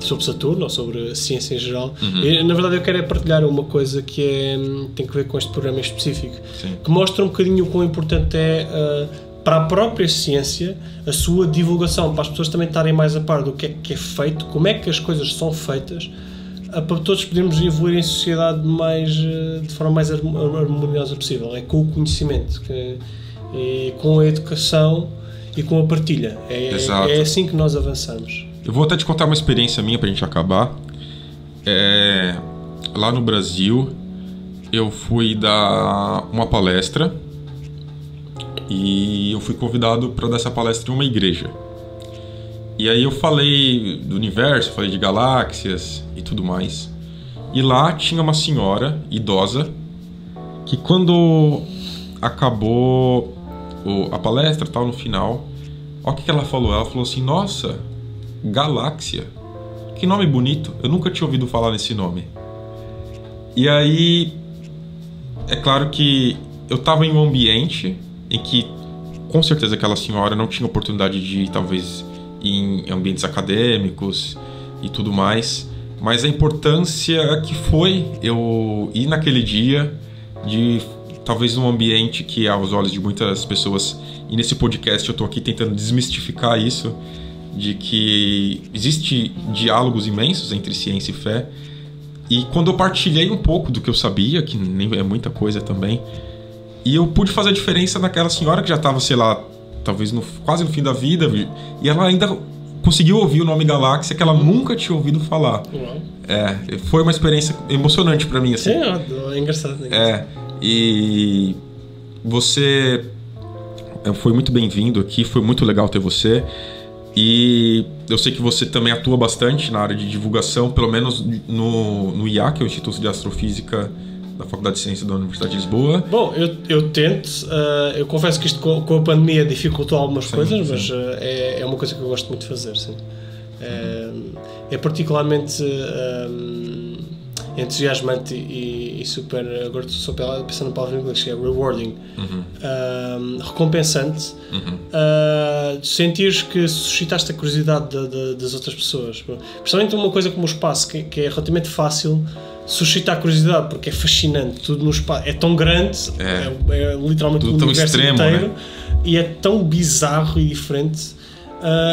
sobre Saturno ou sobre a ciência em geral. E, na verdade, eu quero partilhar uma coisa que tem que ver com este programa em específico. Sim. Que mostra um bocadinho o quão importante é para a própria ciência, a sua divulgação, para as pessoas também estarem mais a par do que é feito, como é que as coisas são feitas, para todos podermos evoluir em sociedade de forma mais harmoniosa possível. É com o conhecimento, com a educação e com a partilha. É assim que nós avançamos. Eu vou até te contar uma experiência minha para a gente acabar. Lá no Brasil, eu fui dar uma palestra e eu fui convidado para dar essa palestra em uma igreja. E aí eu falei do universo, falei de galáxias e tudo mais. E lá tinha uma senhora idosa que, quando acabou a palestra, tal, no final, olha o que ela falou. Ela falou assim: nossa, galáxia, que nome bonito, eu nunca tinha ouvido falar nesse nome. E aí, é claro que eu estava em um ambiente em que, com certeza, aquela senhora não tinha oportunidade de ir, talvez, em ambientes acadêmicos e tudo mais, mas a importância que foi eu ir naquele dia, de talvez um ambiente que, aos olhos de muitas pessoas, e nesse podcast eu estou aqui tentando desmistificar isso, de que existe diálogos imensos entre ciência e fé. E quando eu partilhei um pouco do que eu sabia, que nem é muita coisa também, e eu pude fazer a diferença naquela senhora que já estava, sei lá, talvez quase no fim da vida, e ela ainda conseguiu ouvir o nome Galáxia, que ela nunca tinha ouvido falar. Uau. Foi uma experiência emocionante para mim, assim. É engraçado. E você foi muito bem-vindo aqui, foi muito legal ter você. E eu sei que você também atua bastante na área de divulgação, pelo menos no IA, que é o Instituto de Astrofísica da Faculdade de Ciências da Universidade de Lisboa. Bom, eu tento, eu confesso que isto com a pandemia dificultou algumas coisas, mas é uma coisa que eu gosto muito de fazer, sim. É particularmente entusiasmante e super, agora estou só pensando na palavra em inglês, que é rewarding, recompensante, sentires que suscitaste a curiosidade das outras pessoas. Principalmente uma coisa como o espaço, que é relativamente fácil suscitar curiosidade, porque é fascinante, tudo no espaço é tão grande, é literalmente o universo extremo, inteiro, né? E é tão bizarro e diferente.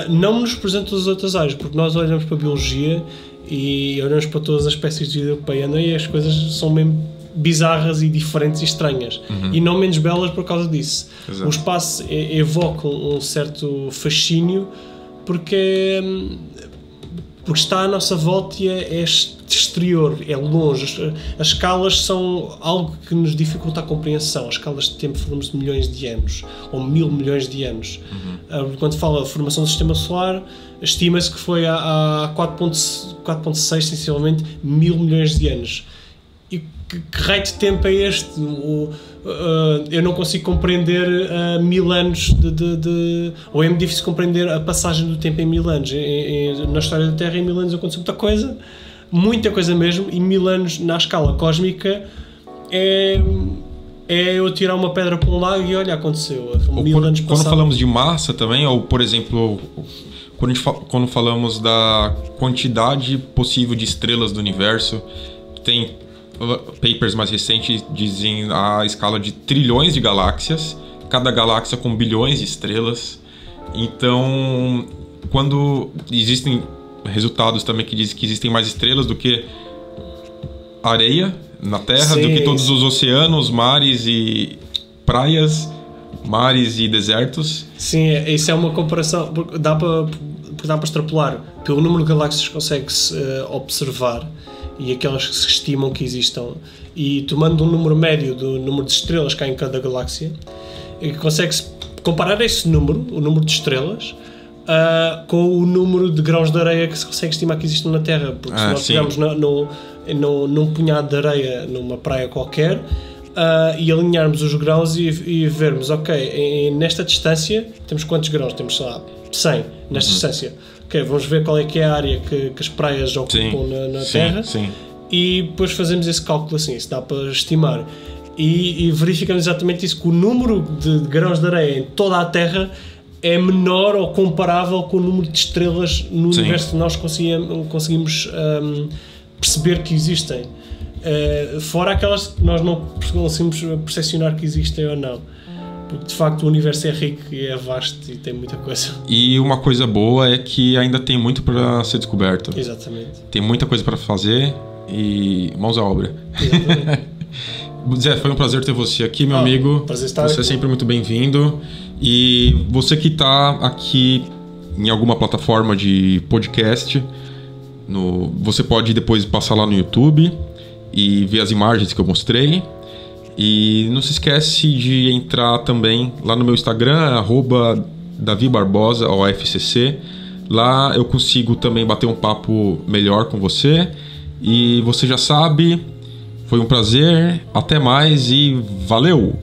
Não nos representa as outras áreas, porque nós olhamos para a biologia e olhamos para todas as espécies de vida que andam e as coisas são mesmo bizarras e diferentes e estranhas, e não menos belas por causa disso. Exato. O espaço evoca um certo fascínio porque está à nossa volta e é exterior, é longe. As escalas são algo que nos dificulta a compreensão. As escalas de tempo, falamos de milhões de anos ou 1000 milhões de anos. Quando fala da formação do sistema solar, estima-se que foi há 4.6, sensivelmente 1000 milhões de anos. E que raio de tempo é este? Eu não consigo compreender 1000 anos ou é muito difícil compreender a passagem do tempo em 1000 anos. Na história da Terra, em 1000 anos aconteceu muita coisa mesmo, e 1000 anos na escala cósmica é eu tirar uma pedra para um lago e olha, aconteceu. Quando falamos de massa também, ou por exemplo, quando falamos da quantidade possível de estrelas do universo, tem papers mais recentes dizem a escala de trilhões de galáxias, cada galáxia com bilhões de estrelas. Então, quando existem resultados também que dizem que existem mais estrelas do que areia na Terra, do que todos os oceanos, mares e praias, mares e desertos. Sim, isso é uma comparação, porque dá para extrapolar pelo número de galáxias que consegue-se observar e aquelas que se estimam que existam, e tomando um número médio do número de estrelas que há em cada galáxia, consegue-se comparar esse número, o número de estrelas, com o número de grãos de areia que se consegue estimar que existem na Terra, porque se nós pegamos num punhado de areia numa praia qualquer e alinharmos os grãos e vermos, ok, nesta distância temos quantos grãos? Temos, sei lá, 100 nesta distância. Ok, vamos ver qual é que é a área que as praias ocupam na Terra, e depois fazemos esse cálculo assim, se dá para estimar. E verificamos exatamente isso, que o número de grãos de areia em toda a Terra é menor ou comparável com o número de estrelas no universo que nós conseguimos perceber que existem. Fora aquelas que nós não conseguimos percepcionar que existem ou não. Porque de facto o universo é rico e é vasto e tem muita coisa. E uma coisa boa é que ainda tem muito para ser descoberto. Exatamente. Tem muita coisa para fazer e mãos à obra. Exatamente. Zé, foi um prazer ter você aqui, meu amigo. Prazer estar você aqui. É sempre muito bem-vindo. E você que está aqui em alguma plataforma de podcast, você pode depois passar lá no YouTube e ver as imagens que eu mostrei. E não se esquece de entrar também lá no meu Instagram, @DaviBarbosa, OFCC. Lá eu consigo também bater um papo melhor com você. E você já sabe, foi um prazer, até mais e valeu!